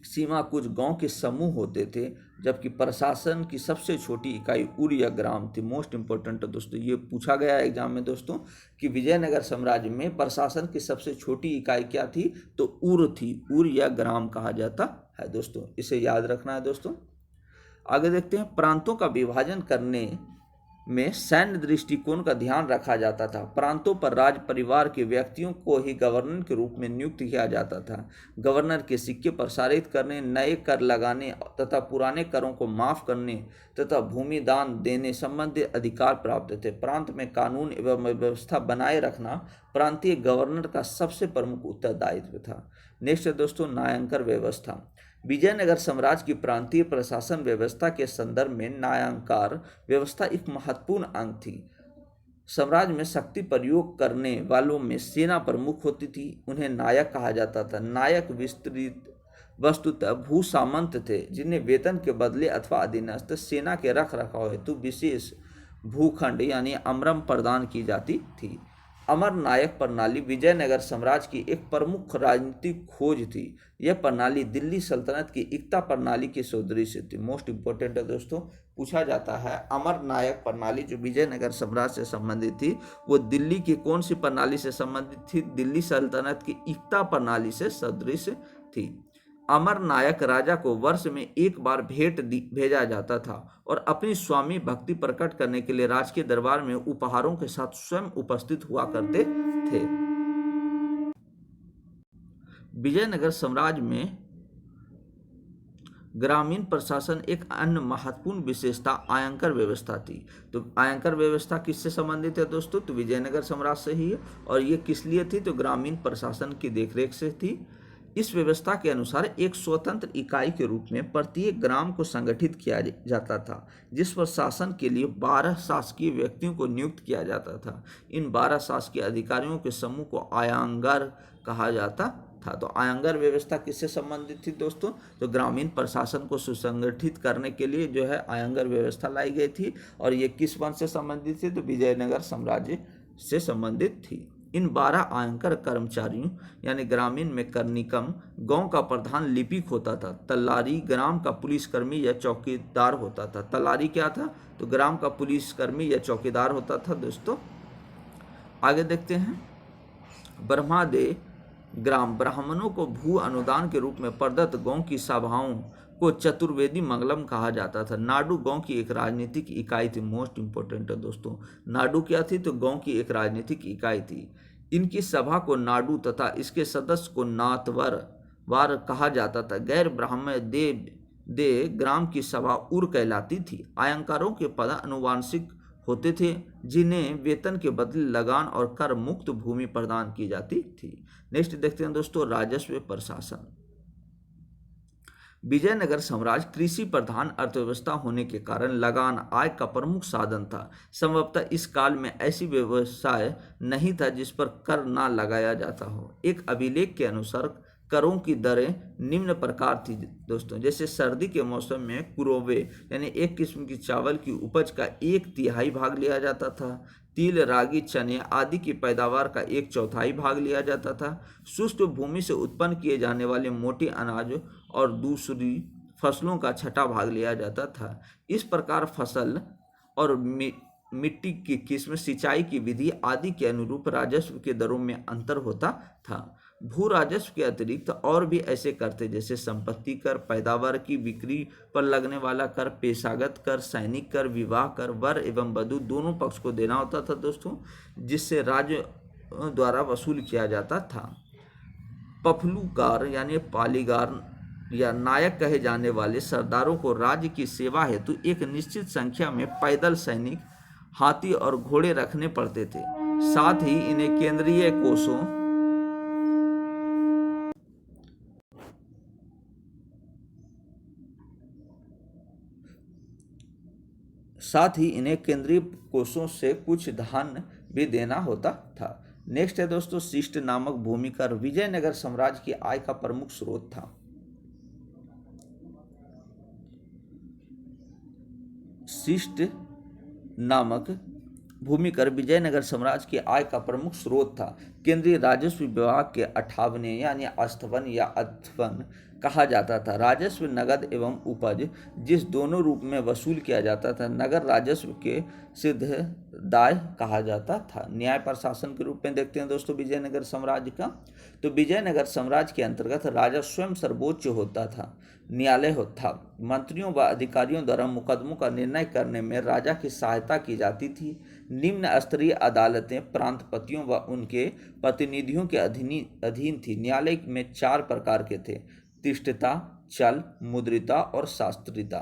सीमा कुछ गांव के समूह होते थे, जबकि प्रशासन की सबसे छोटी इकाई उर या ग्राम थी। मोस्ट इंपॉर्टेंट दोस्तों ये पूछा गया एग्जाम में दोस्तों कि विजयनगर साम्राज्य में प्रशासन की सबसे छोटी इकाई क्या थी? तो उर थी। उर या ग्राम कहा जाता है दोस्तों, इसे याद रखना है दोस्तों। आगे देखते हैं प्रांतों का विभाजन करने में सैन्य दृष्टिकोण का ध्यान रखा जाता था। प्रांतों पर राज परिवार के व्यक्तियों को ही गवर्नर के रूप में नियुक्त किया जाता था। गवर्नर के सिक्के प्रसारित करने, नए कर लगाने तथा पुराने करों को माफ करने तथा भूमि दान देने संबंधी अधिकार प्राप्त थे। प्रांत में कानून एवं व्यवस्था बनाए रखना प्रांतीय गवर्नर का सबसे प्रमुख उत्तरदायित्व था। नेक्स्ट है दोस्तों न्यायांकर व्यवस्था। विजयनगर साम्राज्य की प्रांतीय प्रशासन व्यवस्था के संदर्भ में न्यायाधिकार व्यवस्था एक महत्वपूर्ण अंग थी। साम्राज्य में शक्ति प्रयोग करने वालों में सेना प्रमुख होती थी, उन्हें नायक कहा जाता था। नायक विस्तृत वस्तुतः भू सामंत थे, जिन्हें वेतन के बदले अथवा अधीनस्थ सेना के रख रखाव हेतु विशेष भूखंड यानी अमरम प्रदान की जाती थी। अमर नायक प्रणाली विजयनगर साम्राज्य की एक प्रमुख राजनीतिक खोज थी। यह प्रणाली दिल्ली सल्तनत की एकता प्रणाली की सदृश थी। मोस्ट इंपॉर्टेंट है दोस्तों, पूछा जाता है अमर नायक प्रणाली जो विजयनगर साम्राज्य से संबंधित थी वो दिल्ली की कौन सी प्रणाली से संबंधित थी? दिल्ली सल्तनत की एकता प्रणाली से सदृश थी। अमर नायक राजा को वर्ष में एक बार भेंट भेजा जाता था और अपनी स्वामी भक्ति प्रकट करने के लिए राजकीय दरबार में उपहारों के साथ स्वयं उपस्थित हुआ करते थे। विजयनगर साम्राज्य में ग्रामीण प्रशासन एक अन्य महत्वपूर्ण विशेषता आयकर व्यवस्था थी। तो आयकर व्यवस्था किससे संबंधित है दोस्तों? तो विजयनगर साम्राज्य से ही है। और ये किस लिए थी? तो ग्रामीण प्रशासन की देखरेख से थी। इस व्यवस्था के अनुसार एक स्वतंत्र इकाई के रूप में प्रत्येक ग्राम को संगठित किया जाता था, जिस पर शासन के लिए 12 शासकीय व्यक्तियों को नियुक्त किया जाता था। इन 12 शासकीय अधिकारियों के समूह को आयंगर कहा जाता था। तो आयंगर व्यवस्था किससे संबंधित थी दोस्तों? तो ग्रामीण प्रशासन को सुसंगठित करने के लिए जो है आयंगर व्यवस्था लाई गई थी। और ये किस वंश से संबंधित थी? तो विजयनगर साम्राज्य से संबंधित थी। इन 12 आयकर कर्मचारियों यानी ग्रामीण में कर्णिकम गांव का प्रधान लिपिक होता था। तल्लारी ग्राम का पुलिसकर्मी या चौकीदार होता था। तल्लारी क्या था? तो ग्राम का पुलिसकर्मी या चौकीदार होता था दोस्तों। आगे देखते हैं। ब्रह्मादे ग्राम ब्राह्मणों को भू अनुदान के रूप में प्रदत्त गांव की सभाओं को चतुर्वेदी मंगलम कहा जाता था। नाडु गांव की एक राजनीतिक इकाई थी। मोस्ट इंपोर्टेंट है दोस्तों, नाडु क्या थी? तो गांव की एक राजनीतिक इकाई थी। इनकी सभा को नाडु तथा इसके सदस्य को नातवर वार कहा जाता था। गैर ब्राह्मण दे ग्राम की सभा उर कहलाती थी। आयंकारों के पद अनुवांशिक होते थे, जिन्हें वेतन के बदले लगान और कर मुक्त भूमि प्रदान की जाती थी। नेक्स्ट देखते हैं दोस्तों, राजस्व प्रशासन। विजयनगर साम्राज्य कृषि प्रधान अर्थव्यवस्था होने के कारण लगान आय का प्रमुख साधन था। संभवतः इस काल में ऐसी व्यवसाय नहीं था जिस पर कर ना लगाया जाता हो। एक अभिलेख के अनुसार करों की दरें निम्न प्रकार थी दोस्तों। जैसे सर्दी के मौसम में कुरोवे यानी एक किस्म की चावल की उपज का 1/3 भाग लिया जाता था। तिल, रागी, चने आदि की पैदावार का 1/4 भाग लिया जाता था। शुष्क भूमि से उत्पन्न किए जाने वाले मोटे अनाज और दूसरी फसलों का 6ठा भाग लिया जाता था। इस प्रकार फसल और मिट्टी की किस्म, सिंचाई की विधि आदि के अनुरूप राजस्व के दरों में अंतर होता था। भू राजस्व के अतिरिक्त और भी ऐसे कर थे, जैसे संपत्ति कर, पैदावार की बिक्री पर लगने वाला कर, पेशागत कर, सैनिक कर, विवाह कर, वर एवं वधू दोनों पक्ष को देना होता था दोस्तों, जिससे राज्य द्वारा वसूल किया जाता था। पफलूकार यानी पालीगार या नायक कहे जाने वाले सरदारों को राज्य की सेवा हेतु एक निश्चित संख्या में पैदल सैनिक, हाथी और घोड़े रखने पड़ते थे। साथ ही इन्हें केंद्रीय कोषों से कुछ धन भी देना होता था। नेक्स्ट है दोस्तों, शिष्ट नामक भूमि कर विजयनगर साम्राज्य की आय का प्रमुख स्रोत था। शिष्ट नामक भूमि कर विजयनगर साम्राज्य की आय का प्रमुख स्रोत था। केंद्रीय राजस्व विभाग के अठावने यानी अस्थवन या अथवन कहा जाता था। राजस्व नगद एवं उपज जिस दोनों रूप में वसूल किया जाता था। नगर राजस्व के सिद्धदाय कहा जाता था। न्याय प्रशासन के रूप में देखते हैं दोस्तों विजयनगर साम्राज्य का। तो विजयनगर साम्राज्य के अंतर्गत राजा स्वयं सर्वोच्च होता था, न्यायालय होता। मंत्रियों व अधिकारियों द्वारा मुकदमों का निर्णय करने में राजा की सहायता की जाती थी। निम्न स्तरीय अदालतें प्रांतपतियों व उनके प्रतिनिधियों के अधीन थी। न्यायालय में 4 प्रकार के थे: तिष्ठता, चल, मुद्रिता और शास्त्रीता।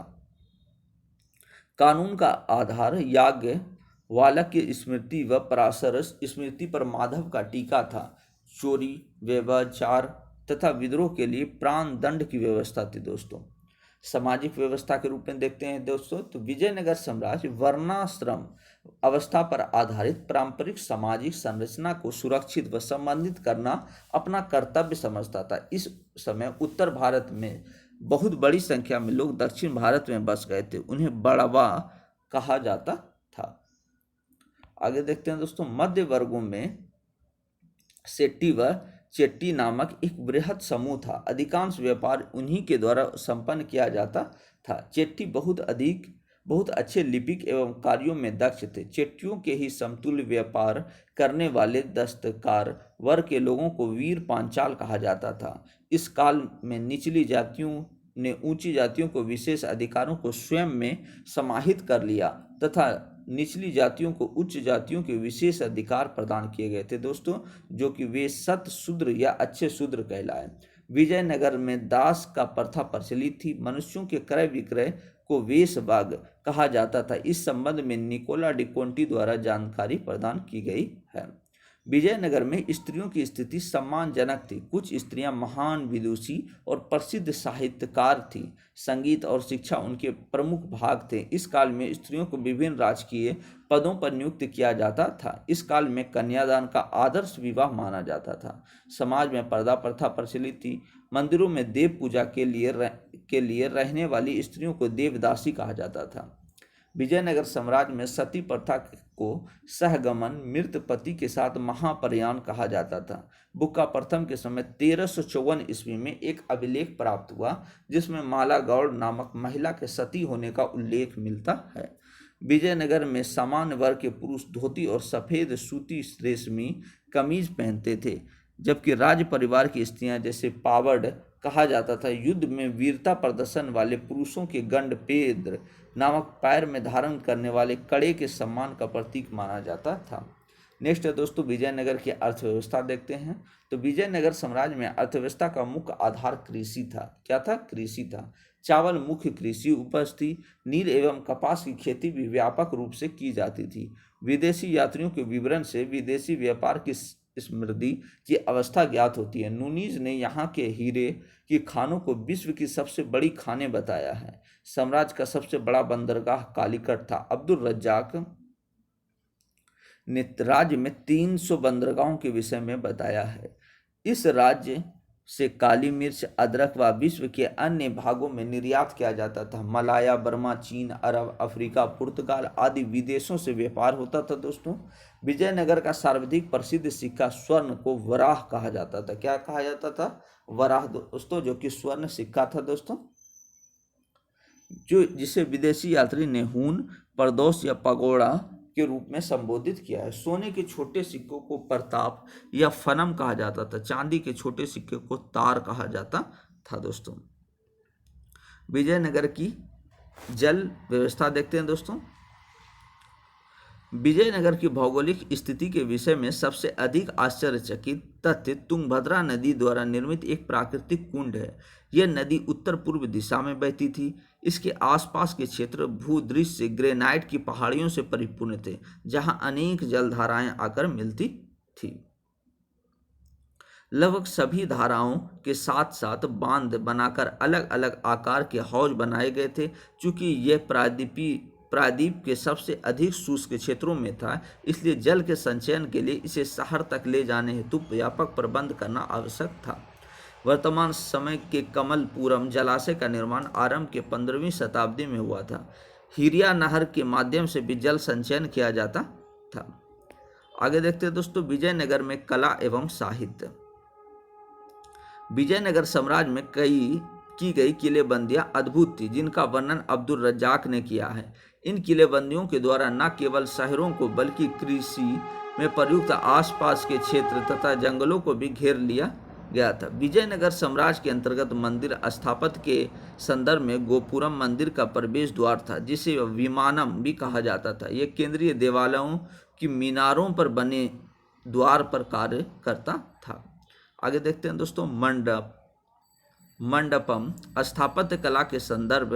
कानून का आधार याज्ञवल्क्य की स्मृति व पराशर स्मृति पर माधव का टीका था। चोरी, व्यभिचार, तथा विद्रोह के लिए प्राण दंड की व्यवस्था थी दोस्तों। सामाजिक व्यवस्था के रूप में देखते हैं दोस्तों, तो विजयनगर साम्राज्य वर्णाश्रम अवस्था पर आधारित पारंपरिक सामाजिक संरचना को सुरक्षित व संबंधित करना अपना कर्तव्य समझता था। इस समय उत्तर भारत में बहुत बड़ी संख्या में लोग दक्षिण भारत में बस गए थे, उन्हें बड़वा कहा जाता था। आगे देखते हैं दोस्तों, मध्य वर्गों में सेट्टी व चेट्टी नामक एक बृहद समूह था। अधिकांश व्यापार उन्हीं के द्वारा संपन्न किया जाता था। चेट्टी बहुत अच्छे लिपिक एवं कार्यों में दक्ष थे। चेट्टियों के ही समतुल्य व्यापार करने वाले दस्तकार वर्ग के लोगों को वीर पांचाल कहा जाता था। इस काल में निचली जातियों ने ऊंची जातियों को विशेष अधिकारों को स्वयं में समाहित कर लिया तथा निचली जातियों को उच्च जातियों के विशेष अधिकार प्रदान किए गए थे दोस्तों, जो कि वे सत शूद्र या अच्छे शूद्र कहलाए। विजयनगर में दास का प्रथा प्रचलित थी। मनुष्यों के क्रय विक्रय को वेशभाग कहा जाता था। इस संबंध में निकोला डी कोंटी द्वारा जानकारी प्रदान की गई है। विजयनगर में स्त्रियों की स्थिति सम्मानजनक थी। कुछ स्त्रियां महान विदुषी और प्रसिद्ध साहित्यकार थीं। संगीत और शिक्षा उनके प्रमुख भाग थे। इस काल में स्त्रियों को विभिन्न राजकीय पदों पर नियुक्त किया जाता था। इस काल में कन्यादान का आदर्श विवाह माना जाता था। समाज में पर्दा प्रथा प्रचलित थी। मंदिरों में देव पूजा के लिए रहने वाली स्त्रियों को देवदासी कहा जाता था। विजयनगर साम्राज्य में सती प्रथा को सहगमन मृत पति के साथ महाप्रयाण कहा जाता था। बुक्का प्रथम के समय 1354 ईस्वी में एक अभिलेख प्राप्त हुआ जिसमें माला गौड़ नामक महिला के सती होने का उल्लेख मिलता है। विजयनगर में सामान्य वर्ग के पुरुष धोती और सफेद सूती रेशमी कमीज पहनते थे, जबकि राज परिवार की स्त्रियां, जैसे पावड़ कहा जाता था, युद्ध में वीरता प्रदर्शन वाले पुरुषों के गंडपेद्र नामक पैर में धारण करने वाले कड़े के सम्मान का प्रतीक माना जाता था। नेक्स्ट है दोस्तों, विजयनगर की अर्थव्यवस्था देखते हैं। तो विजयनगर साम्राज्य में अर्थव्यवस्था का मुख्य आधार कृषि था। क्या था? कृषि था। चावल मुख्य कृषि उपज थी। नील एवं कपास की खेती भी व्यापक रूप से की जाती थी। विदेशी यात्रियों के विवरण से विदेशी व्यापार की समृद्धि की अवस्था ज्ञात होती है। नूनीज ने यहाँ के हीरे की खानों को विश्व की सबसे बड़ी खानें बताया है। साम्राज्य का सबसे बड़ा बंदरगाह कालीकट था। अब्दुल रज्जाक ने राज्य में 300 बंदरगाहों के विषय में बताया है। इस राज्य से काली मिर्च, अदरक व विश्व के अन्य भागों में निर्यात किया जाता था। मलाया, बर्मा, चीन, अरब, अफ्रीका, पुर्तगाल आदि विदेशों से व्यापार होता था दोस्तों। विजयनगर का सर्वाधिक प्रसिद्ध सिक्का स्वर्ण को वराह कहा जाता था। क्या कहा जाता था? वराह दोस्तों, जो कि स्वर्ण सिक्का था दोस्तों, जिसे विदेशी यात्री ने हून, प्रदोष या पगोड़ा के रूप में संबोधित किया है। सोने के छोटे सिक्कों को प्रताप या फनम कहा जाता था। चांदी के छोटे सिक्के को तार कहा जाता था दोस्तों। विजयनगर की जल व्यवस्था देखते हैं दोस्तों। विजयनगर की भौगोलिक स्थिति के विषय में सबसे अधिक आश्चर्यचकित तथ्य तुंगभद्रा नदी द्वारा निर्मित एक प्राकृतिक कुंड है। यह नदी उत्तर पूर्व दिशा में बहती थी। इसके आसपास के क्षेत्र भूदृश्य ग्रेनाइट की पहाड़ियों से परिपूर्ण थे, जहां अनेक जलधाराएं आकर मिलती थी। लगभग सभी धाराओं के साथ साथ बांध बनाकर अलग अलग आकार के हौज बनाए गए थे। चूंकि यह प्रायद्वीप के सबसे अधिक शुष्क क्षेत्रों में था, इसलिए जल के संचयन के लिए इसे शहर तक ले जाने हेतु व्यापक प्रबंध करना आवश्यक था। वर्तमान समय के कमलपुरम जलाशय का निर्माण आरंभ के 15वीं शताब्दी में हुआ था। हिरिया नहर के माध्यम से भी जल संचयन किया जाता था। आगे देखते हैं दोस्तों, विजयनगर में कला एवं साहित्य। विजयनगर साम्राज्य में की गई किलेबंदियां अद्भुत थी, जिनका वर्णन अब्दुल रज्जाक ने किया है। इन किलेबंदियों के द्वारा न केवल शहरों को बल्कि कृषि में प्रयुक्त आसपास के क्षेत्र तथा जंगलों को भी घेर लिया गया था। विजयनगर साम्राज्य के अंतर्गत मंदिर स्थापत्य के संदर्भ में गोपुरम मंदिर का प्रवेश द्वार था, जिसे विमानम भी कहा जाता था। यह केंद्रीय देवालयों की मीनारों पर बने द्वार पर कार्य करता था। आगे देखते हैं दोस्तों, मंडपम स्थापत्य कला के संदर्भ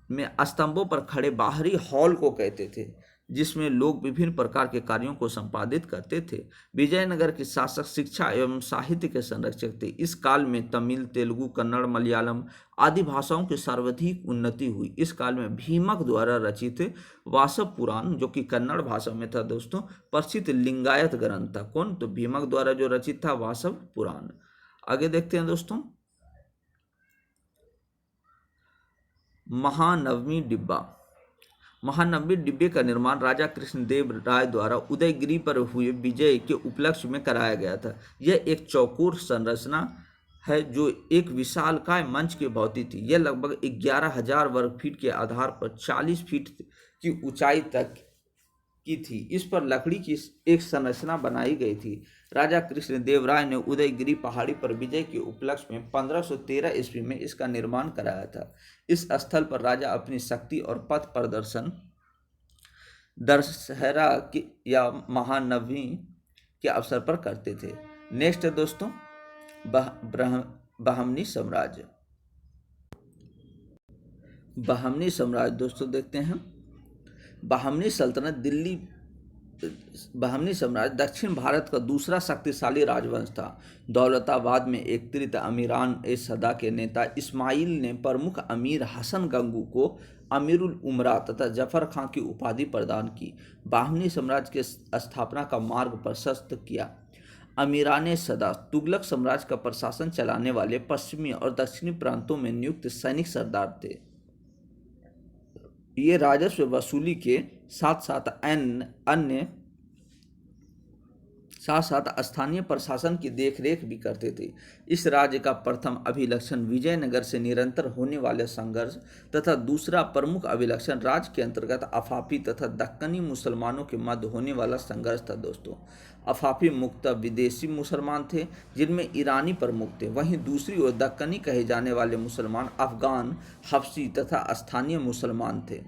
में स्तंभों पर खड़े बाहरी हॉल को कहते थे, जिसमें लोग विभिन्न प्रकार के कार्यों को संपादित करते थे। विजयनगर के शासक शिक्षा एवं साहित्य के संरक्षक थे। इस काल में तमिल, तेलुगु, कन्नड़, मलयालम आदि भाषाओं की सर्वाधिक उन्नति हुई। इस काल में भीमक द्वारा रचित वासव पुराण, जो कि कन्नड़ भाषा में था दोस्तों, प्रसिद्ध लिंगायत ग्रंथ था। कौन? तो भीमक द्वारा जो रचित था वासव पुराण। आगे देखते हैं दोस्तों, महानवमी डिब्बा। महानवमी डिब्बे का निर्माण राजा कृष्णदेव राय द्वारा उदयगिरि पर हुए विजय के उपलक्ष्य में कराया गया था। यह एक चौकोर संरचना है जो एक विशालकाय मंच की भांति थी। यह लगभग 11,000 वर्ग फीट के आधार पर 40 फीट की ऊंचाई तक की थी। इस पर लकड़ी की एक संरचना बनाई गई थी। राजा कृष्णदेव राय ने उदयगिरि पहाड़ी पर विजय के उपलक्ष्य में 1513 ईस्वी में इसका निर्माण कराया था। इस स्थल पर राजा अपनी शक्ति और पथ प्रदर्शन दशहरा या महानवमी के अवसर पर करते थे। नेक्स्ट है दोस्तों, बहमनी साम्राज्य। बहमनी साम्राज्य दोस्तों देखते हैं। बहमनी सल्तनत बहमनी साम्राज्य दक्षिण भारत का दूसरा शक्तिशाली राजवंश था। दौलताबाद में एकत्रित अमीरान ए सदा के नेता इस्माइल ने प्रमुख अमीर हसन गंगू को अमीरुल उमरा तथा जफर खां की उपाधि प्रदान की। बहमनी साम्राज्य के स्थापना का मार्ग प्रशस्त किया। अमीरान सदा तुगलक साम्राज्य का प्रशासन चलाने वाले पश्चिमी और दक्षिणी प्रांतों में नियुक्त सैनिक सरदार थे। ये राजस्व वसूली के साथ साथ स्थानीय प्रशासन की देखरेख भी करते थे। इस राज्य का प्रथम अभिलक्षण विजयनगर से निरंतर होने वाले संघर्ष तथा दूसरा प्रमुख अभिलक्षण राज्य के अंतर्गत अफाफी तथा दक्कनी मुसलमानों के मध्य होने वाला संघर्ष था दोस्तों। अफाफी मुख्यतः विदेशी मुसलमान थे जिनमें ईरानी प्रमुख थे। वहीं दूसरी ओर दक्कनी कहे जाने वाले मुसलमान अफगान, हबशी तथा स्थानीय मुसलमान थे।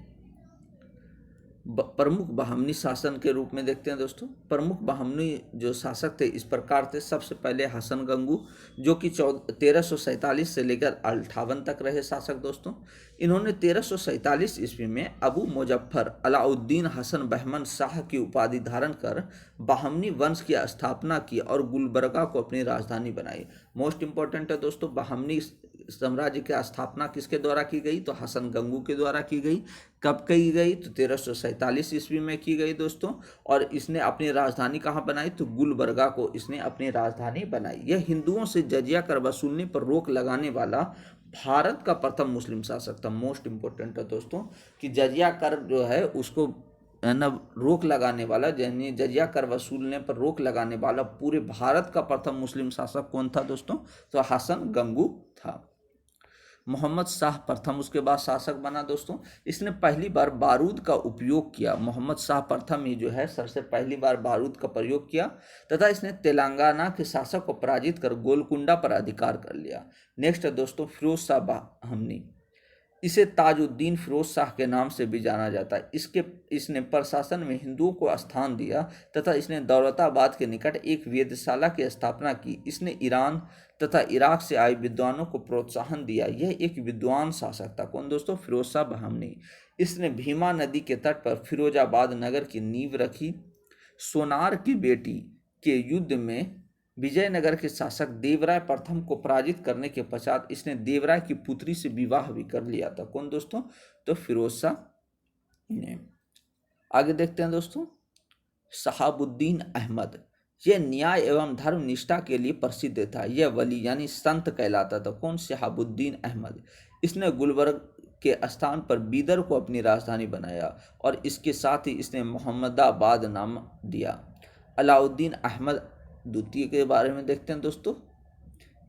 प्रमुख बहमनी शासन के रूप में देखते हैं दोस्तों। प्रमुख बहमनी जो शासक थे इस प्रकार थे। सबसे पहले हसन गंगू, जो कि 1347 से लेकर 58 तक रहे शासक दोस्तों। इन्होंने 1347 ईस्वी में अबू मुजफ्फर अलाउद्दीन हसन बहमन शाह की उपाधि धारण कर बहमनी वंश की स्थापना की और गुलबर्गा को अपनी राजधानी बनाई। मोस्ट इंपॉर्टेंट है दोस्तों, बहमनी साम्राज्य की स्थापना किसके द्वारा की गई? तो हसन गंगू के द्वारा की गई। कब की गई? तो 1347 ईस्वी में की गई दोस्तों। और इसने अपनी राजधानी कहाँ बनाई? तो गुलबर्गा को इसने अपनी राजधानी बनाई। यह हिंदुओं से जजिया कर वसूलने पर रोक लगाने वाला भारत का प्रथम मुस्लिम शासक था। मोस्ट इंपोर्टेंट है दोस्तों कि जजिया कर जो है उसको न रोक लगाने वाला, यानी जजिया कर वसूलने पर रोक लगाने वाला पूरे भारत का प्रथम मुस्लिम शासक कौन था दोस्तों? तो हसन गंगू था। मोहम्मद शाह प्रथम उसके बाद शासक बना दोस्तों। इसने पहली बार बारूद का उपयोग किया। मोहम्मद शाह प्रथम ही जो है सबसे पहली बार बारूद का प्रयोग किया तथा इसने तेलंगाना के शासक को पराजित कर गोलकुंडा पर अधिकार कर लिया। नेक्स्ट है दोस्तों फिरोज शाह बहमनी। इसे ताजुद्दीन फिरोज शाह के नाम से भी जाना जाता है। इसने प्रशासन में हिंदुओं को स्थान दिया तथा इसने दौलताबाद के निकट एक वेधशाला की स्थापना की। इसने ईरान तथा इराक से आए विद्वानों को प्रोत्साहन दिया। यह एक विद्वान शासक था। कौन दोस्तों? फिरोज शाह बहमनी। इसने भीमा नदी के तट पर फिरोजाबाद नगर की नींव रखी। सोनार की बेटी के युद्ध में विजयनगर के शासक देवराय प्रथम को पराजित करने के पश्चात इसने देवराय की पुत्री से विवाह भी कर लिया था। कौन दोस्तों? तो फिरोज शाह ने। आगे देखते हैं दोस्तों शहाबुद्दीन अहमद। यह न्याय एवं धर्म निष्ठा के लिए प्रसिद्ध था। यह वली यानी संत कहलाता था। कौन? शहाबुद्दीन अहमद। इसने गुलबर्ग के स्थान पर बीदर को अपनी राजधानी बनाया और इसके साथ ही इसने मोहम्मदाबाद नाम दिया। अलाउद्दीन अहमद द्वितीय के बारे में देखते हैं दोस्तों।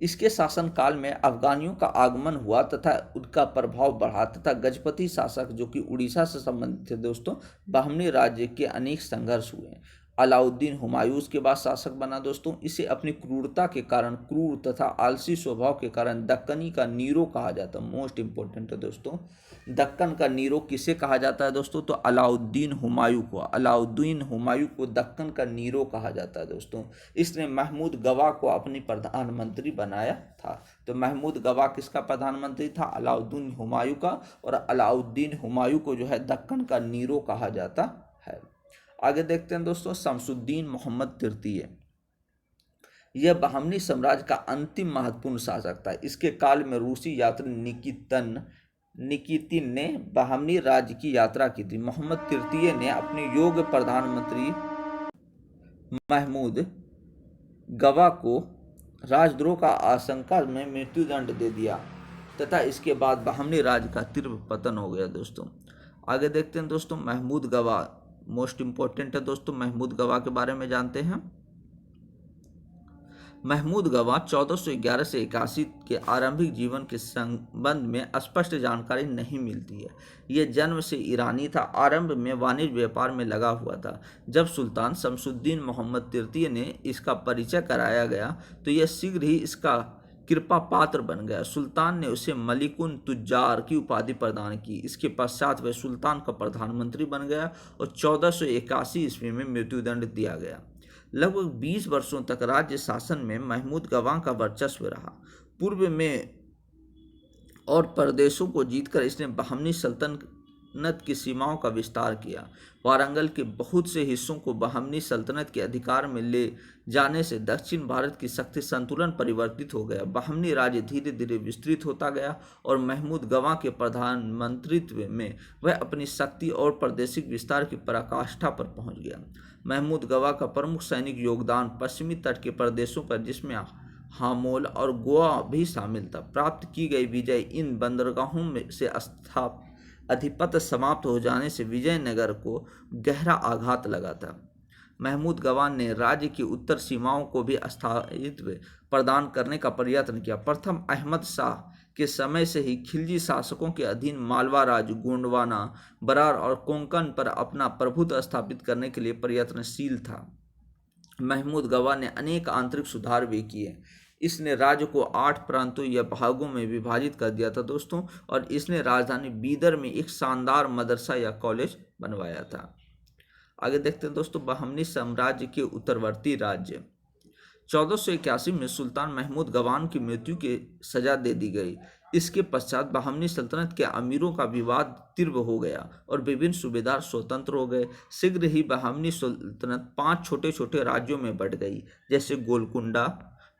इसके शासनकाल में अफगानियों का आगमन हुआ तथा उनका प्रभाव बढ़ा तथा गजपति शासक जो कि उड़ीसा से संबंधित थे दोस्तों, बहमनी राज्य के अनेक संघर्ष हुए। अलाउद्दीन हुमायूं के बाद शासक बना दोस्तों। इसे अपनी क्रूरता के कारण, क्रूर तथा आलसी स्वभाव के कारण दक्कनी का नीरो कहा जाता है। मोस्ट इंपोर्टेंट है दोस्तों, दक्कन का नीरो किसे कहा जाता है दोस्तों? तो अलाउद्दीन हुमायूं को। अलाउद्दीन हुमायूं को दक्कन का नीरो कहा जाता है दोस्तों। इसने महमूद गवा को अपनी प्रधानमंत्री बनाया था। तो महमूद गवा किसका प्रधानमंत्री था? अलाउद्दीन हुमायूं का। और अलाउद्दीन हुमायूं को जो है दक्कन का नीरो कहा जाता है। आगे देखते हैं दोस्तों, शमसुद्दीन मोहम्मद तृतीय, यह बहमनी साम्राज्य का अंतिम महत्वपूर्ण शासक था। इसके काल में रूसी यात्री निकितिन ने बहमनी राज्य की यात्रा की थी। मोहम्मद तृतीय ने अपने योग्य प्रधानमंत्री महमूद गवा को राजद्रोह का आशंका में मृत्युदंड दे दिया तथा इसके बाद बहमनी राज्य का तीव्र पतन हो गया दोस्तों। आगे देखते हैं दोस्तों, महमूद गवा मोस्ट इंपॉर्टेंट है दोस्तों। महमूद गवा के बारे में जानते हैं। महमूद गवा 1411 से 81 के आरंभिक जीवन के संबंध में स्पष्ट जानकारी नहीं मिलती है। ये जन्म से ईरानी था। आरंभ में वाणिज्य व्यापार में लगा हुआ था। जब सुल्तान शमसुद्दीन मोहम्मद तृतीय ने इसका परिचय कराया गया तो यह शीघ्र ही इसका कृपा पात्र बन गया। सुल्तान ने उसे मलिकुन तुज्जार की उपाधि प्रदान की। इसके पश्चात वह सुल्तान का प्रधानमंत्री बन गया और 1481 ईस्वी में मृत्युदंड दिया गया। लगभग 20 वर्षों तक राज्य शासन में महमूद गवा का वर्चस्व रहा। पूर्व में और प्रदेशों को जीतकर इसने बहमनी सल्तनत की सीमाओं का विस्तार किया। वारंगल के बहुत से हिस्सों को बहमनी सल्तनत के अधिकार में ले जाने से दक्षिण भारत की शक्ति संतुलन परिवर्तित हो गया। बहमनी राज्य धीरे धीरे विस्तृत होता गया और महमूद गवा के प्रधानमंत्रित्व में वह अपनी शक्ति और प्रादेशिक विस्तार की पराकाष्ठा पर पहुंच गया। महमूद गवा का प्रमुख सैनिक योगदान पश्चिमी तट के प्रदेशों पर, जिसमें हामोल और गोवा भी शामिल था, प्राप्त की गई विजय इन बंदरगाहों में से अधिपत्य समाप्त हो जाने से विजयनगर को गहरा आघात लगा था। महमूद गवा ने राज्य की उत्तर सीमाओं को भी स्थायित्व प्रदान करने का प्रयत्न किया। प्रथम अहमद शाह के समय से ही खिलजी शासकों के अधीन मालवा राज्य, गोंडवाना, बरार और कोंकण पर अपना प्रभुत्व स्थापित करने के लिए प्रयत्नशील था। महमूद गवा ने अनेक आंतरिक सुधार भी किए। इसने राज्य को 8 प्रांतों या भागों में विभाजित कर दिया था दोस्तों, और इसने राजधानी बीदर में एक शानदार मदरसा या कॉलेज बनवाया था। आगे देखते हैं दोस्तों, बहमनी साम्राज्य के उत्तरवर्ती राज्य। 1481 में सुल्तान महमूद गवान की मृत्यु की सजा दे दी गई। इसके पश्चात बहमनी सल्तनत के अमीरों का विवाद तीव्र हो गया और विभिन्न सूबेदार स्वतंत्र हो गए। शीघ्र ही बहमनी सल्तनत 5 छोटे छोटे राज्यों में बंट गई, जैसे गोलकुंडा,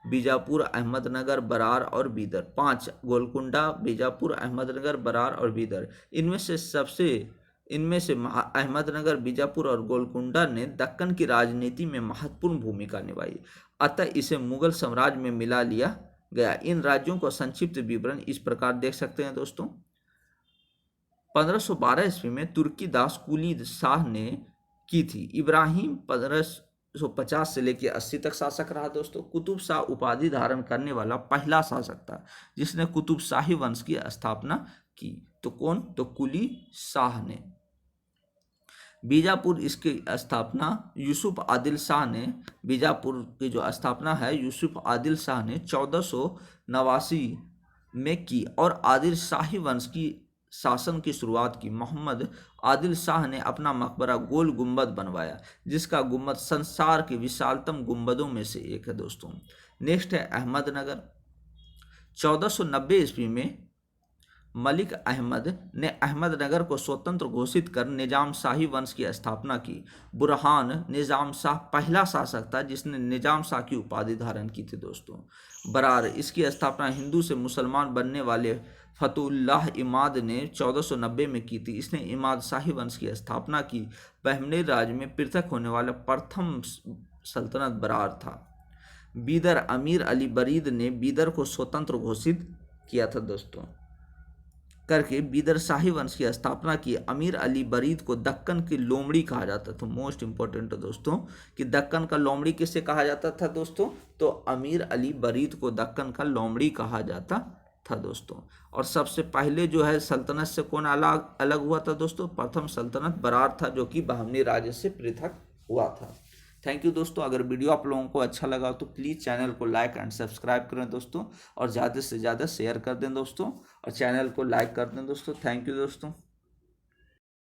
बीजापुर, अहमदनगर, बरार और बीदर। 5 गोलकुंडा, बीजापुर, अहमदनगर, बरार और बीदर। इनमें से अहमदनगर, बीजापुर और गोलकुंडा ने दक्कन की राजनीति में महत्वपूर्ण भूमिका निभाई, अतः इसे मुगल साम्राज्य में मिला लिया गया। इन राज्यों का संक्षिप्त विवरण इस प्रकार देख सकते हैं दोस्तों। 1512 ईस्वी में तुर्की दास कुली शाह ने की थी। इब्राहिम 1550 से लेकर 80 तक शासक रहा दोस्तों। कुतुब शाह उपाधि धारण करने वाला पहला शासक था जिसने कुतुब शाही वंश की स्थापना की। तो कौन? तो कुली शाह ने। बीजापुर इसकी स्थापना यूसुफ आदिल शाह ने, बीजापुर की जो स्थापना है यूसुफ आदिल शाह ने 1489 में की और आदिल शाही वंश की शासन की शुरुआत की। मोहम्मद आदिल शाह ने अपना मकबरा गोल गुंबद बनवाया, जिसका गुंबद संसार के विशालतम गुंबदों में से एक है दोस्तों। नेक्स्ट है अहमदनगर। 1490 ईस्वी में मलिक अहमद ने अहमदनगर को स्वतंत्र घोषित कर निजाम शाही वंश की स्थापना की। बुरहान निजाम शाह पहला शासक था जिसने निजाम शाह की उपाधि धारण की थी दोस्तों। बरार, इसकी स्थापना हिंदू से मुसलमान बनने वाले फतुल्लाह इमाद ने 1490 में की थी। इसने इमाद शाही वंश की स्थापना की। बहमनी राज्य में पृथक होने वाला प्रथम सल्तनत बरार था। बीदर, अमीर अली बरीद ने बीदर को स्वतंत्र घोषित किया था दोस्तों करके बीदर शाही वंश की स्थापना की। अमीर अली बरीद को दक्कन की लोमड़ी कहा जाता था। मोस्ट इंपॉर्टेंट है दोस्तों कि दक्कन का लोमड़ी किसे कहा जाता था दोस्तों? तो अमीर अली बरीद को दक्कन का लोमड़ी कहा जाता था दोस्तों। और सबसे पहले जो है सल्तनत से कौन अलग हुआ था दोस्तों? प्रथम सल्तनत बरार था, जो कि बहमनी राज्य से पृथक हुआ था। थैंक यू दोस्तों। अगर वीडियो आप लोगों को अच्छा लगा तो प्लीज़ चैनल को लाइक एंड सब्सक्राइब करें दोस्तों, और ज़्यादा से ज़्यादा शेयर कर दें दोस्तों, और चैनल को लाइक कर दें दोस्तों। थैंक यू दोस्तों।